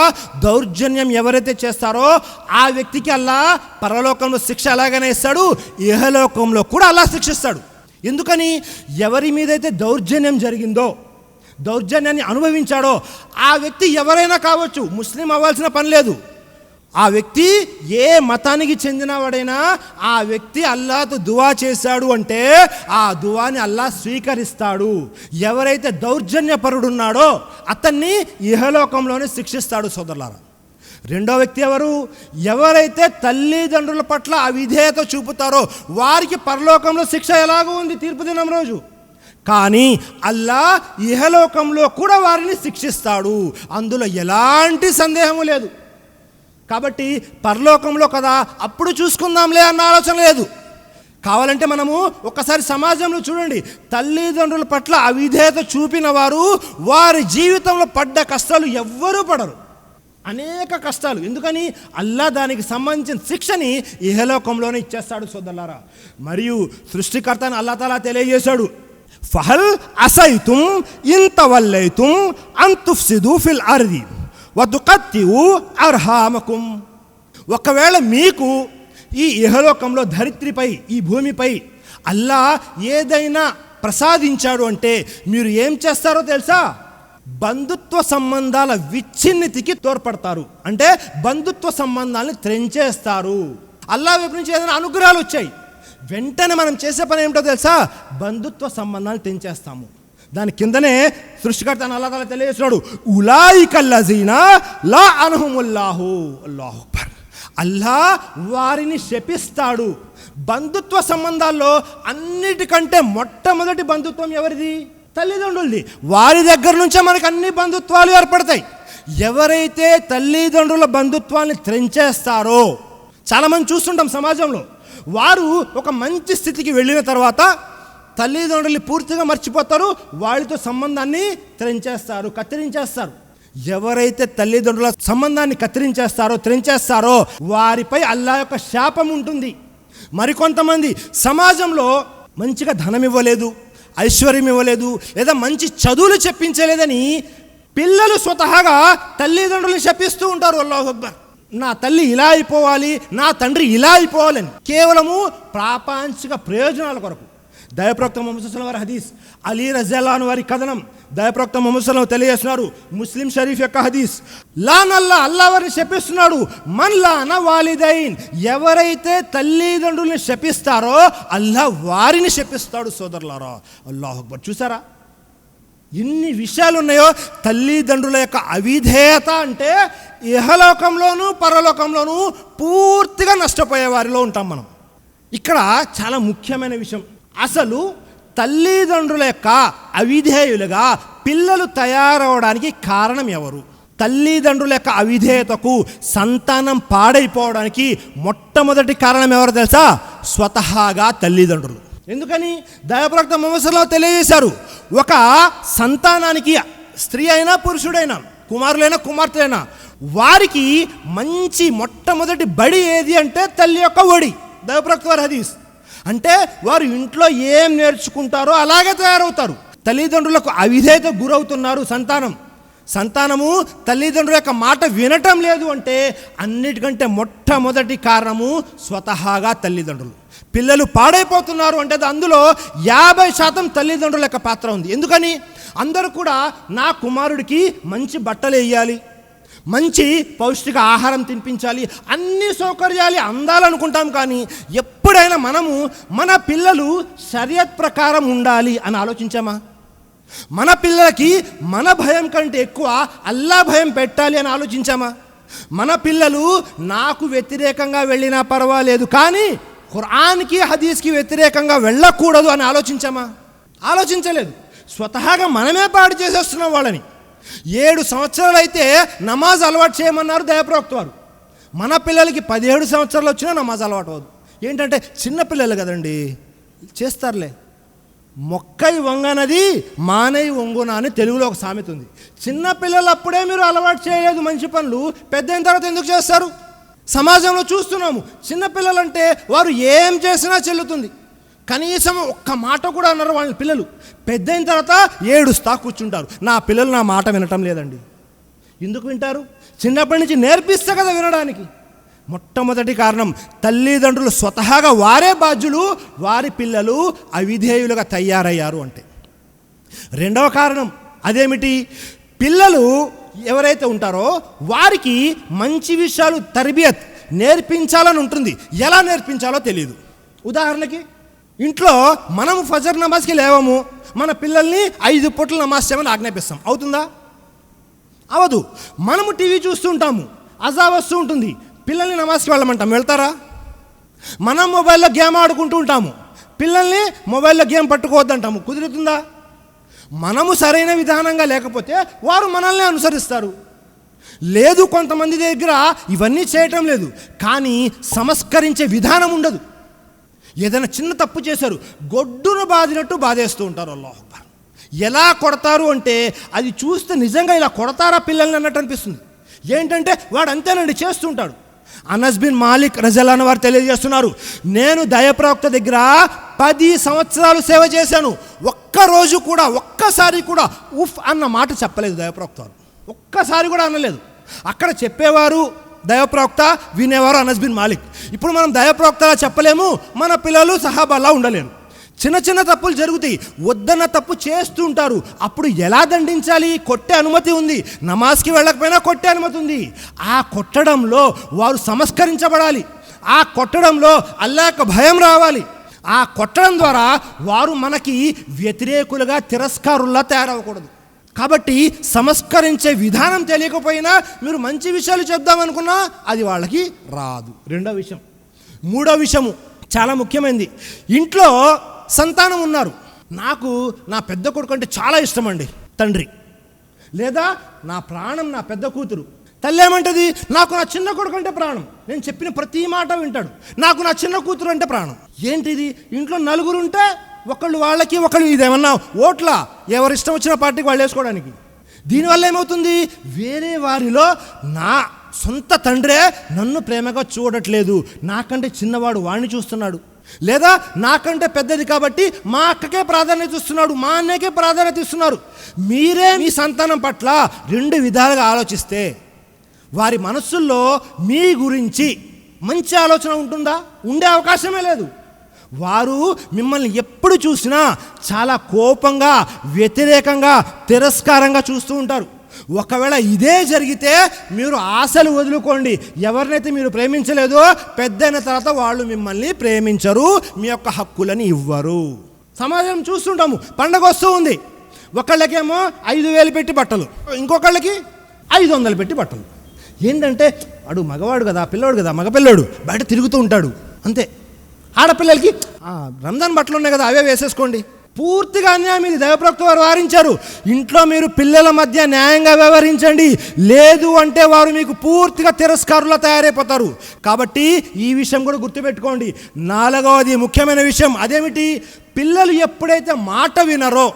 S2: దౌర్జన్యం ఎవరైతే చేస్తారో ఆ వ్యక్తికి అల్లా పరలోకంలో శిక్ష ఎలాగైనా ఇస్తాడు, ఇహలోకంలో కూడా అల్లా శిక్షిస్తాడు. ఎందుకని? ఎవరి మీదైతే దౌర్జన్యం జరిగిందో, దౌర్జన్యాన్ని అనుభవించాడో ఆ వ్యక్తి ఎవరైనా కావచ్చు, ముస్లిం అవ్వాల్సిన పని లేదు. ఆ వ్యక్తి ఏ మతానికి చెందినవాడైనా ఆ వ్యక్తి అల్లాతో దువా చేశాడు అంటే ఆ దువాని అల్లా స్వీకరిస్తాడు. ఎవరైతే దౌర్జన్యపరుడున్నాడో అతన్ని ఇహలోకంలోనే శిక్షిస్తాడు. సోదరులారా, రెండో వ్యక్తి ఎవరు? ఎవరైతే తల్లిదండ్రుల పట్ల అవిధేయత చూపుతారో వారికి పరలోకంలో శిక్ష ఎలాగో ఉంది తీర్పు దినం రోజు. కానీ అల్లా ఇహలోకంలో కూడా వారిని శిక్షిస్తాడు, అందులో ఎలాంటి సందేహము లేదు. కాబట్టి పరలోకంలో కదా అప్పుడు చూసుకుందాంలే అన్న ఆలోచన లేదు. కావాలంటే మనము ఒక్కసారి సమాజంలో చూడండి, తల్లిదండ్రుల పట్ల అవిధేయత చూపిన వారు వారి జీవితంలో పడ్డ కష్టాలు ఎవ్వరూ పడరు, అనేక కష్టాలు. ఎందుకని? అల్లా దానికి సంబంధించిన శిక్షని ఇహలోకంలోనే ఇచ్చేస్తాడు. సోదరులారా, మరియు సృష్టికర్తని అల్లా తాలా తెలియజేశాడు, ఫహల్ అసైతుం ఇన్ తవల్లైతుం అన్ తుఫ్సిదు ఫిల్ అర్ది వతుకత్తిఉ అర్హామకుం. ఒకవేళ మీకు ఈ ఇహలోకంలో ధరిత్రిపై, ఈ భూమిపై అల్లా ఏదైనా ప్రసాదించాడు అంటే మీరు ఏం చేస్తారో తెలుసా? బంధుత్వ సంబంధాల విచ్ఛిన్నితికి తోడ్పడతారు. అంటే బంధుత్వ సంబంధాలను త్రెంచేస్తారు. అల్లా వైపు నుంచి ఏదైనా అనుగ్రహాలు వచ్చాయి, వెంటనే మనం చేసే పని ఏమిటో తెలుసా? బంధుత్వ సంబంధాలు తెంచేస్తాము. దాని కిందనే సృష్టికర్త అల్లాహ్ తాలా తెలియజేస్తున్నాడు, ఉలాయికల్లజీనా లా అనహుముల్లాహు. అల్లాహు అక్బర్. అల్లాహ్ వారిని శపిస్తాడు. బంధుత్వ సంబంధాల్లో అన్నిటికంటే మొట్టమొదటి బంధుత్వం ఎవరిది? తల్లిదండ్రులది. వారి దగ్గర నుంచే మనకు అన్ని బంధుత్వాలు ఏర్పడతాయి. ఎవరైతే తల్లిదండ్రుల బంధుత్వాన్ని త్రెంచేస్తారో, చాలామంది చూస్తుంటాం సమాజంలో, వారు ఒక మంచి స్థితికి వెళ్ళిన తర్వాత తల్లిదండ్రుల్ని పూర్తిగా మర్చిపోతారు, వాళ్ళతో సంబంధాన్ని కత్తిరించేస్తారు. ఎవరైతే తల్లిదండ్రుల సంబంధాన్ని త్రెంచేస్తారో వారిపై అల్లాహ్ యొక్క శాపం ఉంటుంది. మరికొంతమంది సమాజంలో మంచిగా ధనం ఇవ్వలేదు, ఐశ్వర్యం ఇవ్వలేదు, లేదా మంచి చదువులు చెప్పించలేదని పిల్లలు స్వతహాగా తల్లిదండ్రులను శపిస్తూ ఉంటారు. అల్లాహు అక్బర్. నా తల్లి ఇలా అయిపోవాలి, నా తండ్రి ఇలా అయిపోవాలని, కేవలము ప్రాపంచిక ప్రయోజనాల కొరకు. దైవప్రవక్త ముహమ్మద్ సల్లల్లాహు అలైహి వసల్లం వారి హదీస్, అలీ రజియల్లాహు అన్హు వారి కథనం, దైవప్రవక్త ముహమ్మద్ సల్లల్లాహు అలైహి వసల్లం తెలియజేస్తున్నారు. ముస్లిం షరీఫ్ యొక్క హదీస్, అల్లాహ్ వారిని శపిస్తున్నాడు. మన్ లాన వాలిదైన్, ఎవరైతే తల్లిదండ్రుల్ని శపిస్తారో అల్లాహ్ వారిని శపిస్తాడు. సోదరులారా, అల్లాహు అక్బర్. చూసారా ఎన్ని విషయాలు ఉన్నాయో? తల్లిదండ్రుల యొక్క అవిధేయత అంటే ఇహలోకంలోనూ పరలోకంలోనూ పూర్తిగా నష్టపోయే వారిలో ఉంటాం మనం. ఇక్కడ చాలా ముఖ్యమైన విషయం, అసలు తల్లిదండ్రుల యొక్క అవిధేయులుగా పిల్లలు తయారవడానికి కారణం ఎవరు? తల్లిదండ్రుల యొక్క అవిధేయతకు సంతానం పాడైపోవడానికి మొట్టమొదటి కారణం ఎవరు తెలుసా? స్వతహాగా తల్లిదండ్రులు. ఎందుకని? దైవప్రవక్త ముహమ్మద్ సల్లల్లాహు అలైహి వసల్లం తెలియజేశారు, ఒక సంతానానికి స్త్రీ అయినా పురుషుడైనా, కుమారులైనా కుమార్తెలైనా, వారికి మంచి మొట్టమొదటి బడి ఏది అంటే తల్లి యొక్క ఒడి. దైవప్రవక్త వారి హదీస్. అంటే వారు ఇంట్లో ఏం నేర్చుకుంటారో అలాగే తయారవుతారు. తల్లిదండ్రులకు అవిధేయత గురవుతున్నారు సంతానము తల్లిదండ్రుల యొక్క మాట వినటం లేదు అంటే అన్నిటికంటే మొట్టమొదటి కారణము స్వతహాగా తల్లిదండ్రులు. పిల్లలు పాడైపోతున్నారు అంటే అందులో 50% తల్లిదండ్రుల యొక్క పాత్ర ఉంది. ఎందుకని? అందరూ కూడా నా కుమారుడికి మంచి బట్టలు వేయాలి, మంచి పౌష్టిక ఆహారం తినిపించాలి, అన్ని సౌకర్యాలు అందాలనుకుంటాం. కానీ ఎప్పుడైనా మనము మన పిల్లలు షరియత్ ప్రకారం ఉండాలి అని ఆలోచించామా? మన పిల్లలకి మన భయం కంటే ఎక్కువ అల్లాహ్ భయం పెట్టాలి అని ఆలోచించామా? మన పిల్లలు నాకు వ్యతిరేకంగా వెళ్ళినా పర్వాలేదు, కానీ ఖురాన్కి హదీస్కి వ్యతిరేకంగా వెళ్ళకూడదు అని ఆలోచించామా? ఆలోచించలేదు. స్వతహాగా మనమే పాడు చేసేస్తున్నాం వాళ్ళని. 7 సంవత్సరాలు అయితే నమాజ్ అలవాటు చేయమన్నారు దైవప్రవక్త వారు. మన పిల్లలకి 17 సంవత్సరాలు వచ్చినా నమాజ్ అలవాటు అవ్వదు. ఏంటంటే చిన్నపిల్లలు కదండి, చేస్తారులే. మొక్కై వంగనది మానై వంగున అని తెలుగులో ఒక సామెత ఉంది. చిన్నపిల్లలు అప్పుడే మీరు అలవాటు చేయలేదు మంచి పనులు, పెద్ద అయిన తర్వాత ఎందుకు చేస్తారు? సమాజంలో చూస్తున్నాము, చిన్నపిల్లలంటే వారు ఏం చేసినా చెల్లుతుంది, కనీసం ఒక్క మాట కూడా అన్నారు వాళ్ళ పిల్లలు. పెద్ద అయిన తర్వాత ఏడుస్తా కూర్చుంటారు, నా పిల్లలు నా మాట వినటం లేదండి. ఎందుకు వింటారు? చిన్నప్పటి నుంచి నేర్పిస్తే కదా వినడానికి. మొట్టమొదటి కారణం తల్లిదండ్రులు స్వతహాగా వారే బాధ్యులు, వారి పిల్లలు అవిధేయులుగా తయారయ్యారు అంటే. రెండవ కారణం అదేమిటి? పిల్లలు ఎవరైతే ఉంటారో వారికి మంచి విషయాలు తర్బియత్ నేర్పించాలని ఉంటుంది, ఎలా నేర్పించాలో తెలియదు. ఉదాహరణకి ఇంట్లో మనము ఫజర్ నమాజ్కి లేవము, మన పిల్లల్ని 5 పూటల నమాజ్ చేయమని ఆజ్ఞాపిస్తాం. అవుతుందా? అవదు. మనము టీవీ చూస్తుంటాము, అజా వస్తూ ఉంటుంది, పిల్లల్ని నమాజ్కి వెళ్ళమంటాం, వెళ్తారా? మనం మొబైల్లో గేమ్ ఆడుకుంటూ ఉంటాము, పిల్లల్ని మొబైల్లో గేమ్ పట్టుకోవద్దంటాము, కుదురుతుందా? మనము సరైన విధానంగా లేకపోతే వారు మనల్ని అనుసరిస్తారు. లేదు, కొంతమంది దగ్గర ఇవన్నీ చేయటం లేదు, కానీ సంస్కరించే విధానం ఉండదు. ఏదైనా చిన్న తప్పు చేశారు, గొడ్డును బాదినట్టు బాధేస్తూ ఉంటారు. అల్లాహ్ అక్బర్. ఎలా కొడతారు అంటే అది చూస్తే నిజంగా ఇలా కొడతారా పిల్లల్ని అన్నట్టు అనిపిస్తుంది. ఏంటంటే వాడు అంతేనండి చేస్తుంటాడు. అనస్ బిన్ మాలిక్ రజల్లాహు అన్హు వారు తెలియజేస్తున్నారు, నేను దైవప్రవక్త దగ్గర 10 సంవత్సరాలు సేవ చేశాను, ఒక్కరోజు కూడా ఒక్కసారి కూడా ఉఫ్ అన్న మాట చెప్పలేదు దైవప్రవక్త వారు. ఒక్కసారి కూడా అనలేదు. అక్కడ చెప్పేవారు దైవప్రవక్త, వినేవారు అనస్ బిన్ మాలిక్. ఇప్పుడు మనం దైవప్రవక్తలా చెప్పలేము, మన పిల్లలు సహాబాలా ఉండలేరు. చిన్న చిన్న తప్పులు జరుగుతాయి, వద్దన్న తప్పు చేస్తూ ఉంటారు. అప్పుడు ఎలా దండించాలి? కొట్టే అనుమతి ఉంది, నమాజ్కి వెళ్ళకపోయినా కొట్టే అనుమతి ఉంది. ఆ కొట్టడంలో వారు సంస్కరించబడాలి, ఆ కొట్టడంలో అల్లాహ్ యొక్క భయం రావాలి. ఆ కొట్టడం ద్వారా వారు మనకి వ్యతిరేకులుగా తిరస్కారుల్లా తయారవ్వకూడదు. కాబట్టి సంస్కరించే విధానం తెలియకపోయినా మీరు మంచి విషయాలు చెప్దామనుకున్నా అది వాళ్ళకి రాదు. రెండో విషయం. మూడో విషయము చాలా ముఖ్యమైనది. ఇంట్లో సంతానం ఉన్నారు. నాకు నా పెద్ద కొడుకు అంటే చాలా ఇష్టం అండి తండ్రి, లేదా నా ప్రాణం నా పెద్ద కూతురు. తల్లి ఏమంటది, నాకు నా చిన్న కొడుకు అంటే ప్రాణం, నేను చెప్పిన ప్రతి మాట వింటాడు, నాకు నా చిన్న కూతురు అంటే ప్రాణం. ఏంటిది? ఇంట్లో నలుగురు ఉంటే ఒకళ్ళు వాళ్ళకి ఒకళ్ళు ఇదేమన్నా ఓట్లా ఎవరిష్టం వచ్చిన పార్టీకి వాళ్ళు వేసుకోవడానికి. దీనివల్ల ఏమవుతుంది, వేరే వారిలో నా సొంత తండ్రే నన్ను ప్రేమగా చూడట్లేదు, నాకంటే చిన్నవాడు వాడిని చూస్తున్నాడు, లేదా నాకంటే పెద్దది కాబట్టి మా అక్కకే ప్రాధాన్యత ఇస్తున్నాడు, మా అన్నకే ప్రాధాన్యత ఇస్తున్నారు. మీరే మీ సంతానం పట్ల రెండు విధాలుగా ఆలోచిస్తే వారి మనస్సుల్లో మీ గురించి మంచి ఆలోచన ఉంటుందా? ఉండే అవకాశమే లేదు. వారు మిమ్మల్ని ఎప్పుడు చూసినా చాలా కోపంగా, వ్యతిరేకంగా, తిరస్కారంగా చూస్తూ ఉంటారు. ఒకవేళ ఇదే జరిగితే మీరు ఆశలు వదులుకోండి. ఎవరినైతే మీరు ప్రేమించలేదో పెద్దయిన తర్వాత వాళ్ళు మిమ్మల్ని ప్రేమించరు, మీ యొక్క హక్కులని ఇవ్వరు. సమాజం చూస్తుంటాము. పండగ వస్తూ ఉంది, ఒకళ్ళకేమో 5,000 పెట్టి బట్టలు, ఇంకొకళ్ళకి 500 పెట్టి బట్టలు. ఏంటంటే వాడు మగవాడు కదా, పిల్లవాడు కదా, మగపిల్లడు బయట తిరుగుతూ ఉంటాడు అంతే. ఆడపిల్లలకి రంజాన్ బట్టలు ఉన్నాయి కదా, అవే వేసేసుకోండి. పూర్తిగా అన్యాయం. ఇది దైవప్రవక్త వారు వారించారు. ఇంట్లో మీరు పిల్లల మధ్య న్యాయంగా వ్యవహరించండి, లేదు అంటే వారు మీకు పూర్తిగా తిరస్కారులా తయారైపోతారు. కాబట్టి ఈ విషయం కూడా గుర్తుపెట్టుకోండి. నాలుగవది ముఖ్యమైన విషయం అదేమిటి, పిల్లలు ఎప్పుడైతే మాట వినరో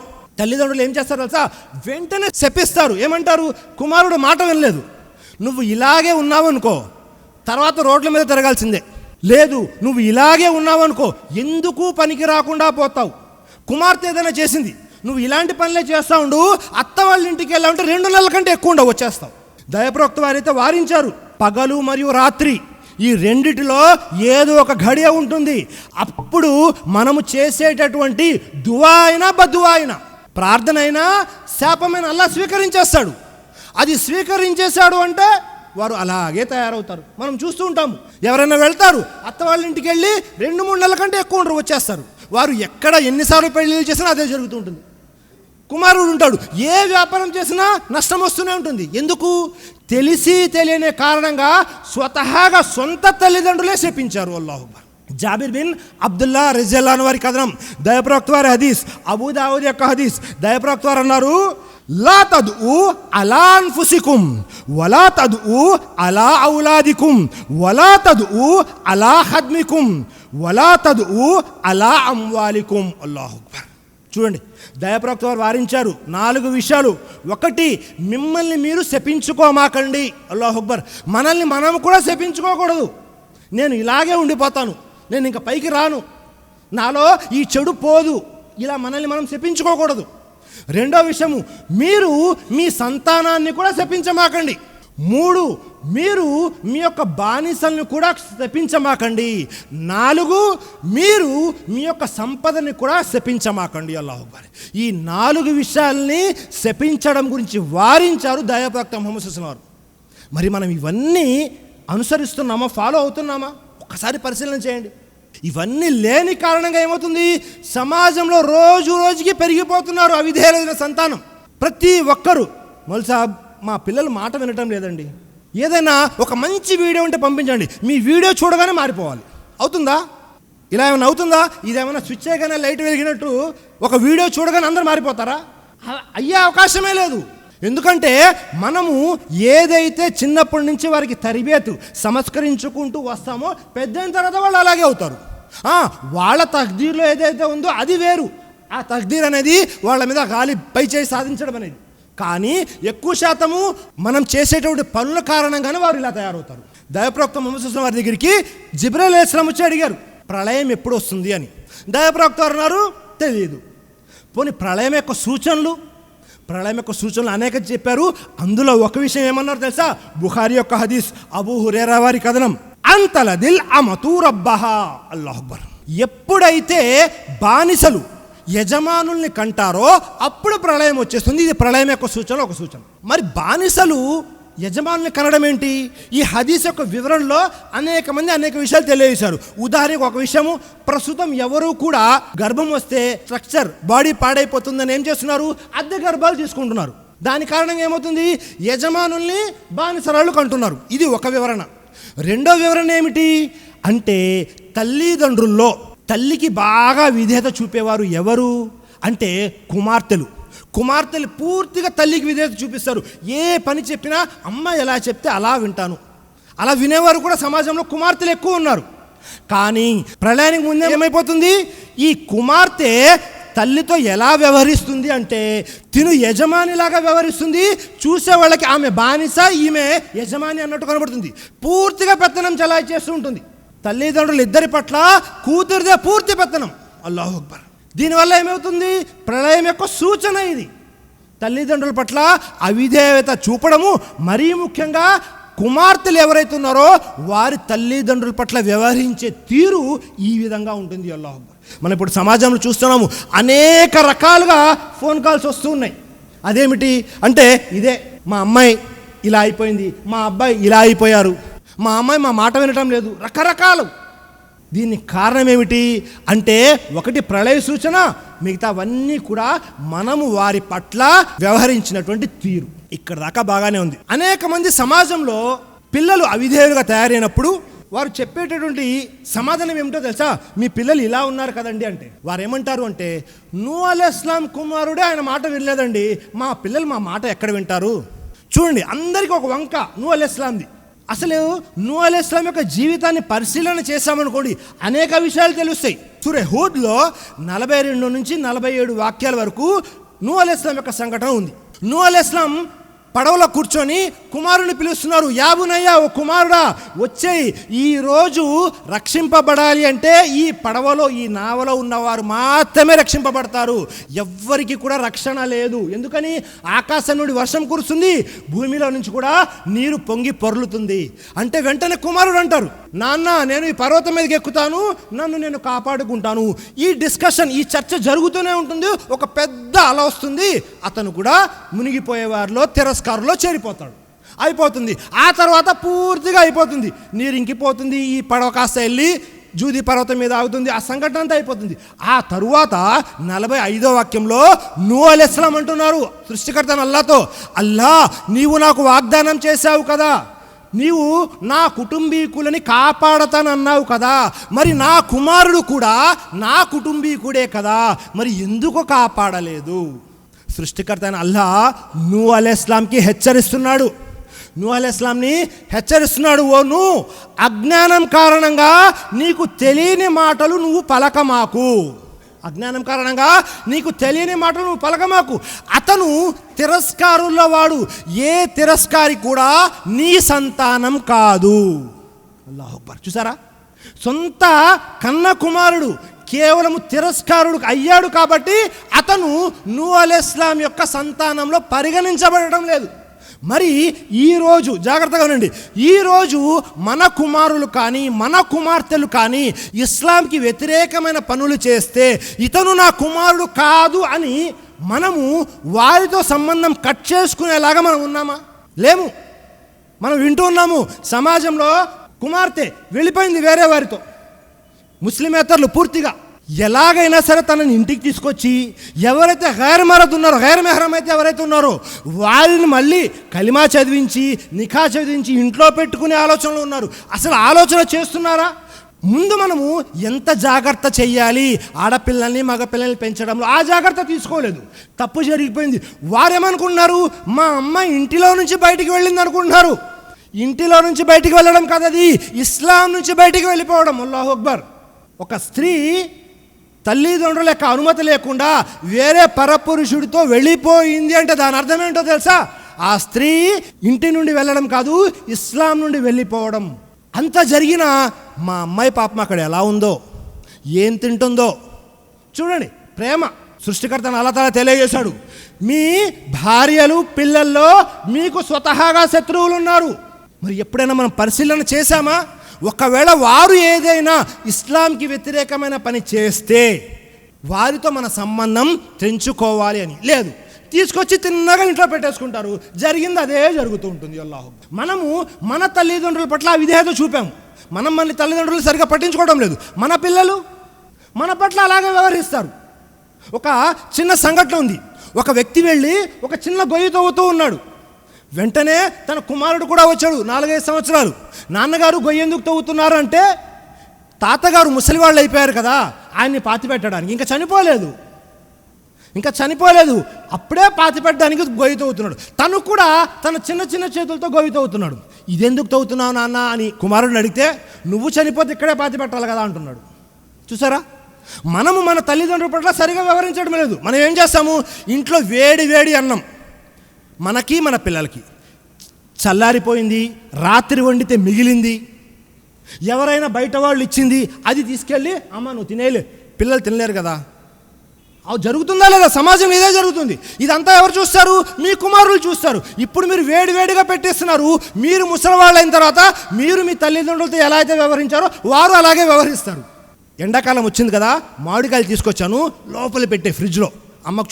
S2: తల్లిదండ్రులు ఏం చేస్తారు తెలుసా, వెంటనే శపిస్తారు. ఏమంటారు, కుమారుడు మాట వినలేదు, నువ్వు ఇలాగే ఉన్నావనుకో తర్వాత రోడ్ల మీద తిరగాల్సిందే, లేదు నువ్వు ఇలాగే ఉన్నావనుకో ఎందుకు పనికి రాకుండా పోతావు. కుమార్తె ఏదైనా చేసింది, నువ్వు ఇలాంటి పనులే చేస్తూ ఉండు, అత్త వాళ్ళ ఇంటికి వెళ్ళాలంటే 2 నెలల కంటే ఎక్కువ ఉండవు, వచ్చేస్తావు. దైవప్రవక్త వారైతే వారించారు, పగలు మరియు రాత్రి ఈ రెండిటిలో ఏదో ఒక గడియ ఉంటుంది. అప్పుడు మనము చేసేటటువంటి దువా అయినా బద్దువా అయినా, ప్రార్థన అయినా శాపమైన అల్లా స్వీకరించేస్తాడు. అది స్వీకరించేశాడు అంటే వారు అలాగే తయారవుతారు. మనం చూస్తూ ఉంటాము. ఎవరైనా వెళ్తారు, అత్త వాళ్ళ ఇంటికి వెళ్ళి 2-3 నెలల కంటే ఎక్కువ ఉండరు, వచ్చేస్తారు. వారు ఎక్కడ ఎన్నిసార్లు పెళ్లి చేసినా అదే జరుగుతూ ఉంటుంది. కుమారుడు ఉంటాడు, ఏ వ్యాపారం చేసినా నష్టం వస్తూనే ఉంటుంది. ఎందుకు? తెలిసి తెలియని కారణంగా స్వతహాగా సొంత తల్లిదండ్రులే శపించారు. అల్లాహు అక్బర్. జాబిర్ బిన్ అబ్దుల్లా రజియల్లాహు వారి కథనం, దైవప్రవక్త వారి హదీస్, అబూ దావూద్ యొక్క హదీస్. దైవప్రవక్త వారు అన్నారు, లా తద్ఉ అలా అన్ఫుసికుం వలా తద్ఉ అలా ఔలాదికుం వలా తద్ఉ అలా హద్మికుం వలా తద్ఉ అలా అమ్వాలికుం. అల్లాహు అక్బర్. చూడండి, దైవప్రవక్త వారు వారించారు 4 విషయాలు. ఒకటి, మిమ్మల్ని మీరు శపించుకోమాకండి. అల్లాహు అక్బర్. మనల్ని మనం కూడా శపించుకోకూడదు. నేను ఇలాగే ఉండిపోతాను, నేను ఇంకా పైకి రాను, నాలో ఈ చెడు పోదు, ఇలా మనల్ని మనం శపించుకోకూడదు. రెండో విషయము, మీరు మీ సంతానాన్ని కూడా శపించమాకండి. 3, మీరు మీ యొక్క బానిసల్ని కూడా శపించమాకండి. 4, మీరు మీ యొక్క సంపదని కూడా శపించమాకండి. అల్లాహు అక్బర్. ఈ 4 విషయాల్ని శపించడం గురించి వారించారు దైవప్రవక్త ముహమ్మద్ సల్లల్లాహు అలైహి వసల్లం. మరి మనం ఇవన్నీ అనుసరిస్తున్నామా, ఫాలో అవుతున్నామా? ఒక్కసారి పరిశీలన చేయండి. ఇవన్నీ లేని కారణంగా ఏమవుతుంది, సమాజంలో రోజు రోజుకి పెరిగిపోతున్నారు అవిధేయులైన సంతానం. ప్రతి ఒక్కరూ, మౌల్ సాబ్ మా పిల్లలు మాట వినటం లేదండి, ఏదైనా ఒక మంచి వీడియో ఉంటే పంపించండి, మీ వీడియో చూడగానే మారిపోవాలి. అవుతుందా? ఇలా ఏమైనా అవుతుందా? ఇదేమైనా స్విచ్ చేయగానే లైట్ వెలిగినట్టు ఒక వీడియో చూడగానే అందరూ మారిపోతారా? అయ్యే అవకాశమే లేదు. ఎందుకంటే మనము ఏదైతే చిన్నప్పటి నుంచి వారికి తరబియతు సంస్కరించుకుంటూ వస్తామో పెద్దయిన తర్వాత వాళ్ళు అలాగే అవుతారు. వాళ్ళ తక్దీర్లో ఏదైతే ఉందో అది వేరు. ఆ తక్దీర్ అనేది వాళ్ళ మీద గాలి పై చేయి సాధించడం అనేది. కానీ ఎక్కువ శాతము మనం చేసేటువంటి పనుల కారణంగానే వారు ఇలా తయారవుతారు. దైవప్రవక్త ముహమ్మద్ సల్లల్లాహు అలైహి వసల్లం వారి దగ్గరికి జిబ్రీల్ అలైహిస్సలాం వచ్చి అడిగారు, ప్రళయం ఎప్పుడు వస్తుంది అని. దైవప్రవక్త అన్నారు, తెలియదు. పోనీ ప్రళయం యొక్క సూచనలు అనేక చెప్పారు. అందులో ఒక విషయం ఏమన్నారు తెలుసా? బుఖారీ యొక్క హదీస్, అబూ హురైరా వారి కథనం, అంతలదిల్ అమతు రబ్బహా. అల్లాహు అక్బర్. ఎప్పుడైతే బానిసలు యజమానుల్ని కంటారో అప్పుడు ప్రళయం వచ్చేస్తుంది. ఇది ప్రళయం యొక్క సూచన, ఒక సూచన. మరి బానిసలు
S3: యజమానుని కనడం ఏంటి? ఈ హదీస్ యొక్క వివరణలో అనేక విషయాలు తెలియజేశారు. ఉదాహరణకు ఒక విషయము, ప్రస్తుతం ఎవరు కూడా గర్భం వస్తే స్ట్రక్చర్ బాడీ పాడైపోతుందని ఏం చేస్తున్నారు? అద్దె గర్భాలు తీసుకుంటున్నారు. దాని కారణంగా ఏమవుతుంది? యజమానుల్ని బానిసరాళ్ళు కంటున్నారు. ఇది ఒక వివరణ. రెండో వివరణ ఏమిటి అంటే, తల్లిదండ్రుల్లో తల్లికి బాగా విధేయత చూపేవారు ఎవరు అంటే కుమార్తెలు పూర్తిగా తల్లికి విధేయత చూపిస్తారు. ఏ పని చెప్పినా అమ్మ ఎలా చెప్తే అలా వింటాను, అలా వినేవారు కూడా సమాజంలో కుమార్తెలు ఎక్కువ ఉన్నారు. కానీ ప్రళయానికి ముందే ఏమైపోతుంది? ఈ కుమార్తె తల్లితో ఎలా వ్యవహరిస్తుంది అంటే, తిను యజమానిలాగా వ్యవహరిస్తుంది. చూసే వాళ్ళకి ఆమె బానిస, ఈమె యజమాని అన్నట్టు కనబడుతుంది. పూర్తిగా పెత్తనం చెలాయిచేస్తూ ఉంటుంది. తల్లిదండ్రులు ఇద్దరి పట్ల కూతురిదే పూర్తి పెత్తనం. అల్లాహు అక్బర్. దీనివల్ల ఏమవుతుంది? ప్రళయం యొక్క సూచన ఇది. తల్లిదండ్రుల పట్ల అవిధేయత చూపడము, మరీ ముఖ్యంగా కుమార్తెలు ఎవరైతే ఉన్నారో వారి తల్లిదండ్రుల పట్ల వ్యవహరించే తీరు ఈ విధంగా ఉంటుంది. అల్లాహు అక్బర్. మనం ఇప్పుడు సమాజంలో చూస్తున్నాము, అనేక రకాలుగా ఫోన్ కాల్స్ వస్తూ ఉన్నాయి. అదేమిటి అంటే, ఇదే మా అమ్మాయి ఇలా అయిపోయింది, మా అబ్బాయి ఇలా అయిపోయారు, మా అమ్మాయి మా మాట వినటం లేదు, రకరకాలు. దీనికి కారణం ఏమిటి అంటే, ఒకటి ప్రళయ సూచన, మిగతావన్నీ కూడా మనము వారి పట్ల వ్యవహరించినటువంటి తీరు. ఇక్కడ దాకా బాగానే ఉంది. అనేక మంది సమాజంలో పిల్లలు అవిధేయులుగా తయారైనప్పుడు వారు చెప్పేటటువంటి సమాధానం ఏమిటో తెలుసా? మీ పిల్లలు ఇలా ఉన్నారు కదండి అంటే, వారు ఏమంటారు అంటే, నూహ్ అలైహిస్సలాం కుమారుడే ఆయన మాట వినలేదండి, మా పిల్లలు మా మాట ఎక్కడ వింటారు? చూడండి, అందరికీ ఒక వంక నూహ్ అలైహిస్సలాంది. అసలు నూహ్ అలైహిస్సలాం యొక్క జీవితాన్ని పరిశీలన చేశామనుకోండి, అనేక విషయాలు తెలుస్తాయి. సూరా హూద్లో 42 నుంచి 47 వాక్యాల వరకు నూహ్ అలైహిస్సలాం యొక్క సంఘటన ఉంది. నూహ్ అలైహిస్సలాం పడవలో కూర్చొని కుమారుని పిలుస్తున్నారు. యాబునయ్యా, ఓ కుమారుడా వచ్చేయి, ఈరోజు రక్షింపబడాలి అంటే ఈ పడవలో, ఈ నావలో ఉన్నవారు మాత్రమే రక్షింపబడతారు. ఎవ్వరికి కూడా రక్షణ లేదు. ఎందుకని? ఆకాశం నుండి వర్షం కురుస్తుంది, భూమిలో నుంచి కూడా నీరు పొంగి పొర్లుతుంది. అంటే వెంటనే కుమారుడు అంటారు, నాన్న నేను ఈ పర్వతం మీదకి ఎక్కుతాను, నన్ను నేను కాపాడుకుంటాను. ఈ డిస్కషన్, ఈ చర్చ జరుగుతూనే ఉంటుంది. ఒక పెద్ద అల వస్తుంది, అతను కూడా మునిగిపోయేవారిలో తిరస్కారులో చేరిపోతాడు. అయిపోతుంది. ఆ తర్వాత పూర్తిగా అయిపోతుంది, నీరు ఇంకిపోతుంది, ఈ పడవ కాస్త వెళ్ళి జూది పర్వతం మీద ఆగుతుంది. ఆ సంఘటన అంతా అయిపోతుంది. ఆ తరువాత 45వ వాక్యంలో నూహ్ అలైహిస్సలాం అంటున్నారు సృష్టికర్త అల్లాతో, అల్లా నీవు నాకు వాగ్దానం చేశావు కదా, నీవు నా కుటుంబీకులని కాపాడతానన్నావు కదా, మరి నా కుమారుడు కూడా నా కుటుంబీకుడే కదా, మరి ఎందుకు కాపాడలేదు? సృష్టికర్త అల్లా నూహ్ అలైహిస్సలాంకి హెచ్చరిస్తున్నాడు. నూహ్ అలైహిస్సలాంని హెచ్చరిస్తున్నాడు, ఓ నూహ్, అజ్ఞానం కారణంగా నీకు తెలియని మాటలు నువ్వు పలకమాకు. అజ్ఞానం కారణంగా నీకు తెలియని మాటలు నువ్వు పలకమాకు. అతను తిరస్కారుల్లో వాడు, ఏ తిరస్కారి కూడా నీ సంతానం కాదు. అల్లాహు అక్బర్. చూసారా, సొంత కన్న కుమారుడు కేవలము తిరస్కారుడు అయ్యాడు కాబట్టి అతను నూహ్ అలైహిస్సలాం యొక్క సంతానంలో పరిగణించబడటం లేదు. మరి ఈరోజు జాగ్రత్తగా ఉండండి, ఈరోజు మన కుమారులు కానీ మన కుమార్తెలు కానీ ఇస్లాంకి వ్యతిరేకమైన పనులు చేస్తే ఇతను నా కుమారుడు కాదు అని మనము వారితో సంబంధం కట్ చేసుకునేలాగా మనం ఉన్నామా? లేము. మనం వింటూ ఉన్నాము, సమాజంలో కుమార్తె వెళ్ళిపోయింది వేరే వారితో, ముస్లిమేతరులు పూర్తిగా ఎలాగైనా సరే తనని ఇంటికి తీసుకొచ్చి ఎవరైతే గైర్ మరద్ ఉన్నారో, గైర్ మెహరం అయితే ఎవరైతే ఉన్నారో వారిని మళ్ళీ కలిమా చదివించి, నిఖా చదివించి ఇంట్లో పెట్టుకునే ఆలోచనలో ఉన్నారు. అసలు ఆలోచన చేస్తున్నారా? ముందు మనము ఎంత జాగ్రత్త చెయ్యాలి ఆడపిల్లల్ని మగపిల్లల్ని పెంచడంలో, ఆ జాగ్రత్త తీసుకోలేదు. తప్పు జరిగిపోయింది. వారేమనుకుంటున్నారు, మా అమ్మ ఇంటిలో నుంచి బయటికి వెళ్ళింది అనుకుంటున్నారు. ఇంటిలో నుంచి బయటికి వెళ్ళడం కాదు, అది ఇస్లాం నుంచి బయటికి వెళ్ళిపోవడం. అల్లాహు అక్బర్. ఒక స్త్రీ తల్లిదండ్రుల యొక్క అనుమతి లేకుండా వేరే పరపురుషుడితో వెళ్ళిపోయింది అంటే దాని అర్థం ఏంటో తెలుసా? ఆ స్త్రీ ఇంటి నుండి వెళ్ళడం కాదు, ఇస్లాం నుండి వెళ్ళిపోవడం. అంత జరిగినా మా అమ్మాయి పాపం అక్కడ ఎలా ఉందో, ఏం తింటుందో చూడండి. ప్రేమ సృష్టికర్తను అల్లాహ్ తాలా తెలియజేశాడు, మీ భార్యలు పిల్లల్లో మీకు స్వతహాగా శత్రువులు ఉన్నారు. మరి ఎప్పుడైనా మనం పరిశీలన చేశామా? ఒకవేళ వారు ఏదైనా ఇస్లాంకి వ్యతిరేకమైన పని చేస్తే వారితో మన సంబంధం తెంచుకోవాలి అని లేదు. తీసుకొచ్చి తిన్నగా ఇంట్లో పెట్టేసుకుంటారు. జరిగింది అదే జరుగుతూ ఉంటుంది. అల్లాహు, మనము మన తల్లిదండ్రుల పట్ల విధేయత చూపాము. మనం మన తల్లిదండ్రులు సరిగా పట్టించుకోవడం లేదు. మన పిల్లలు మన పట్ల అలాగే వ్యవహరిస్తారు. ఒక చిన్న సంఘటన ఉంది. ఒక వ్యక్తి వెళ్ళి ఒక చిన్న గొయ్యి తవ్వుతూ ఉన్నాడు. వెంటనే తన కుమారుడు కూడా వచ్చాడు, 4-5 సంవత్సరాలు. నాన్నగారు గొయ్యి ఎందుకు తవ్వుతున్నారు అంటే, తాతగారు ముసలివాళ్ళు అయిపోయారు కదా, ఆయన్ని పాతిపెట్టడానికి. ఇంకా చనిపోలేదు, అప్పుడే పాతిపెట్టడానికి గొయ్యి తవ్వుతున్నాడు. తను కూడా తన చిన్న చిన్న చేతులతో గొయ్యి తవ్వుతున్నాడు. ఇదెందుకు తవ్వుతున్నావు నాన్న అని కుమారుడిని అడిగితే, నువ్వు చనిపోతే ఇక్కడే పాతిపెట్టాలి కదా అంటున్నాడు. చూసారా, మనము మన తల్లిదండ్రుల పట్ల సరిగా వ్యవహరించడం లేదు. మనం ఏం చేస్తాము, ఇంట్లో వేడి వేడి అన్నం మనకి మన పిల్లలకి చల్లారిపోయింది, రాత్రి వండితే మిగిలింది, ఎవరైనా బయట వాళ్ళు ఇచ్చింది, అది తీసుకెళ్ళి అమ్మ నువ్వు తినేలే, పిల్లలు తినలేరు కదా. అవి జరుగుతుందా లేదా? సమాజం ఇదే జరుగుతుంది. ఇదంతా ఎవరు చూస్తారు? మీ కుమారులు చూస్తారు. ఇప్పుడు మీరు వేడివేడిగా పెట్టేస్తున్నారు. మీరు ముసలివాళ్ళు అయిన తర్వాత మీరు మీ తల్లిదండ్రులతో ఎలా అయితే వ్యవహరించారో వారు అలాగే వ్యవహరిస్తారు. ఎండాకాలం వచ్చింది కదా, మామిడికాయలు తీసుకొచ్చాను, లోపల పెట్టే ఫ్రిడ్జ్లో, అమ్మకు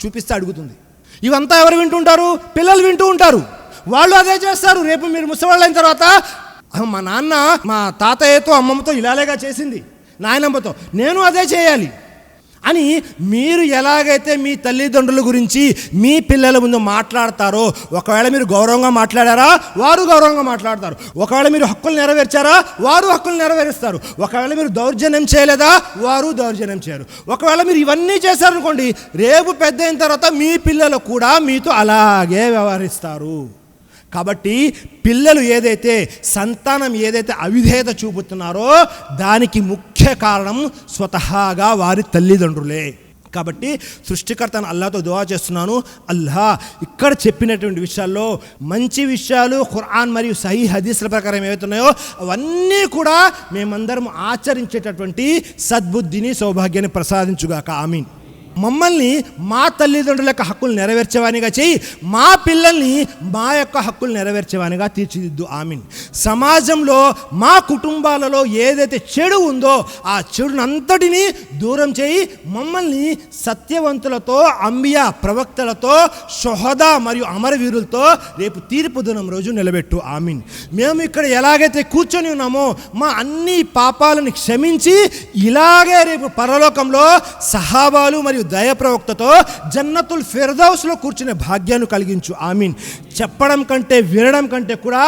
S3: చూపిస్తే అడుగుతుంది. ఇవంతా ఎవరు వింటుంటారు? పిల్లలు వింటూ ఉంటారు. వాళ్ళు అదే చేస్తారు. రేపు మీరు ముసలివాళ్ళు అయిన తర్వాత, మా నాన్న మా తాతయ్యతో అమ్మమ్మతో ఇలాలేగా చేసింది, నాయనమ్మతో, నేను అదే చేయాలి అని మీరు ఎలాగైతే మీ తల్లిదండ్రుల గురించి మీ పిల్లల ముందు మాట్లాడతారో, ఒకవేళ మీరు గౌరవంగా మాట్లాడారా వారు గౌరవంగా మాట్లాడతారు. ఒకవేళ మీరు హక్కులు నెరవేర్చారా వారు హక్కులు నెరవేరుస్తారు. ఒకవేళ మీరు దౌర్జన్యం చేయలేదా వారు దౌర్జన్యం చేయరు. ఒకవేళ మీరు ఇవన్నీ చేశారనుకోండి, రేపు పెద్ద అయిన తర్వాత మీ పిల్లలు కూడా మీతో అలాగే వ్యవహరిస్తారు. కాబట్టి పిల్లలు సంతానం ఏదైతే అవిధేయత చూపుతున్నారో దానికి ముఖ్య కారణం స్వతహాగా వారి తల్లిదండ్రులే. కాబట్టి సృష్టికర్తను అల్లాహ్తో దుఆ చేస్తున్నాను, అల్లాహ్ ఇక్కడ చెప్పినటువంటి విషయాల్లో మంచి విషయాలు ఖురాన్ మరియు సహీ హదీస్ల ప్రకారం ఏవైతున్నాయో అవన్నీ కూడా మేమందరం ఆచరించేటటువంటి సద్బుద్ధిని, సౌభాగ్యాన్ని ప్రసాదించుగాక. ఆమీన్. మమ్మల్ని మా తల్లిదండ్రుల యొక్క హక్కులు నెరవేర్చేవానిగా చేయి, మా పిల్లల్ని మా యొక్క హక్కులు నెరవేర్చేవానిగా తీర్చిదిద్దు. ఆమీన్. సమాజంలో మా కుటుంబాలలో ఏదైతే చెడు ఉందో ఆ చెడునంతటినీ దూరం చేయి. మమ్మల్ని సత్యవంతులతో, అంబియా ప్రవక్తలతో, షుహదా మరియు అమరవీరులతో రేపు తీర్పు దినం రోజు నిలబెట్టు. ఆమీన్. మేము ఇక్కడ ఎలాగైతే కూర్చొని ఉన్నామో మా అన్ని పాపాలను క్షమించి ఇలాగే రేపు పరలోకంలో సహాబాలు మరియు దయ ప్రవక్తతో జన్నతుల్ ఫిర్దౌస్లో కూర్చునే భాగ్యాన్ని కలిగించు. ఆమీన్. చెప్పడం కంటే వినడం కంటే కూడా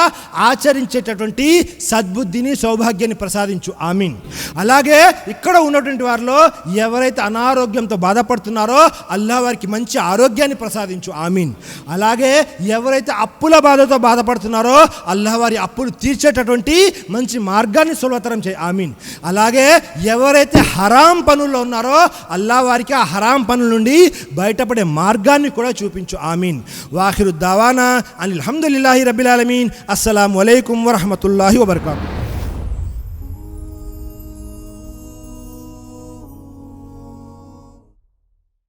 S3: ఆచరించేటటువంటి సద్బుద్ధిని, సౌభాగ్యాన్ని ప్రసాదించు. ఆమీన్. అలాగే ఇక్కడ ఉన్నటువంటి వారిలో ఎవరైతే అనారోగ్యంతో బాధపడుతున్నారో అల్లాహ్ వారికి మంచి ఆరోగ్యాన్ని ప్రసాదించు. ఆమీన్. అలాగే ఎవరైతే అప్పుల బాధతో బాధపడుతున్నారో అల్లాహ్ వారి అప్పులు తీర్చేటటువంటి మంచి మార్గాన్ని సులభతరం చేయి. ఆమీన్. అలాగే ఎవరైతే హరాం పనుల్లో ఉన్నారో అల్లాహ్ వారికి ఆ హరాం పనుల నుండి బయటపడే మార్గాన్ని కూడా చూపించు. ఆమీన్. వాఖిరు దావానా అనిల్ హమ్దులిల్లాహి రబ్బిల్ ఆలమీన్. అస్సలాము అలైకుం వరహ్మతుల్లాహి వబరకాతుహు.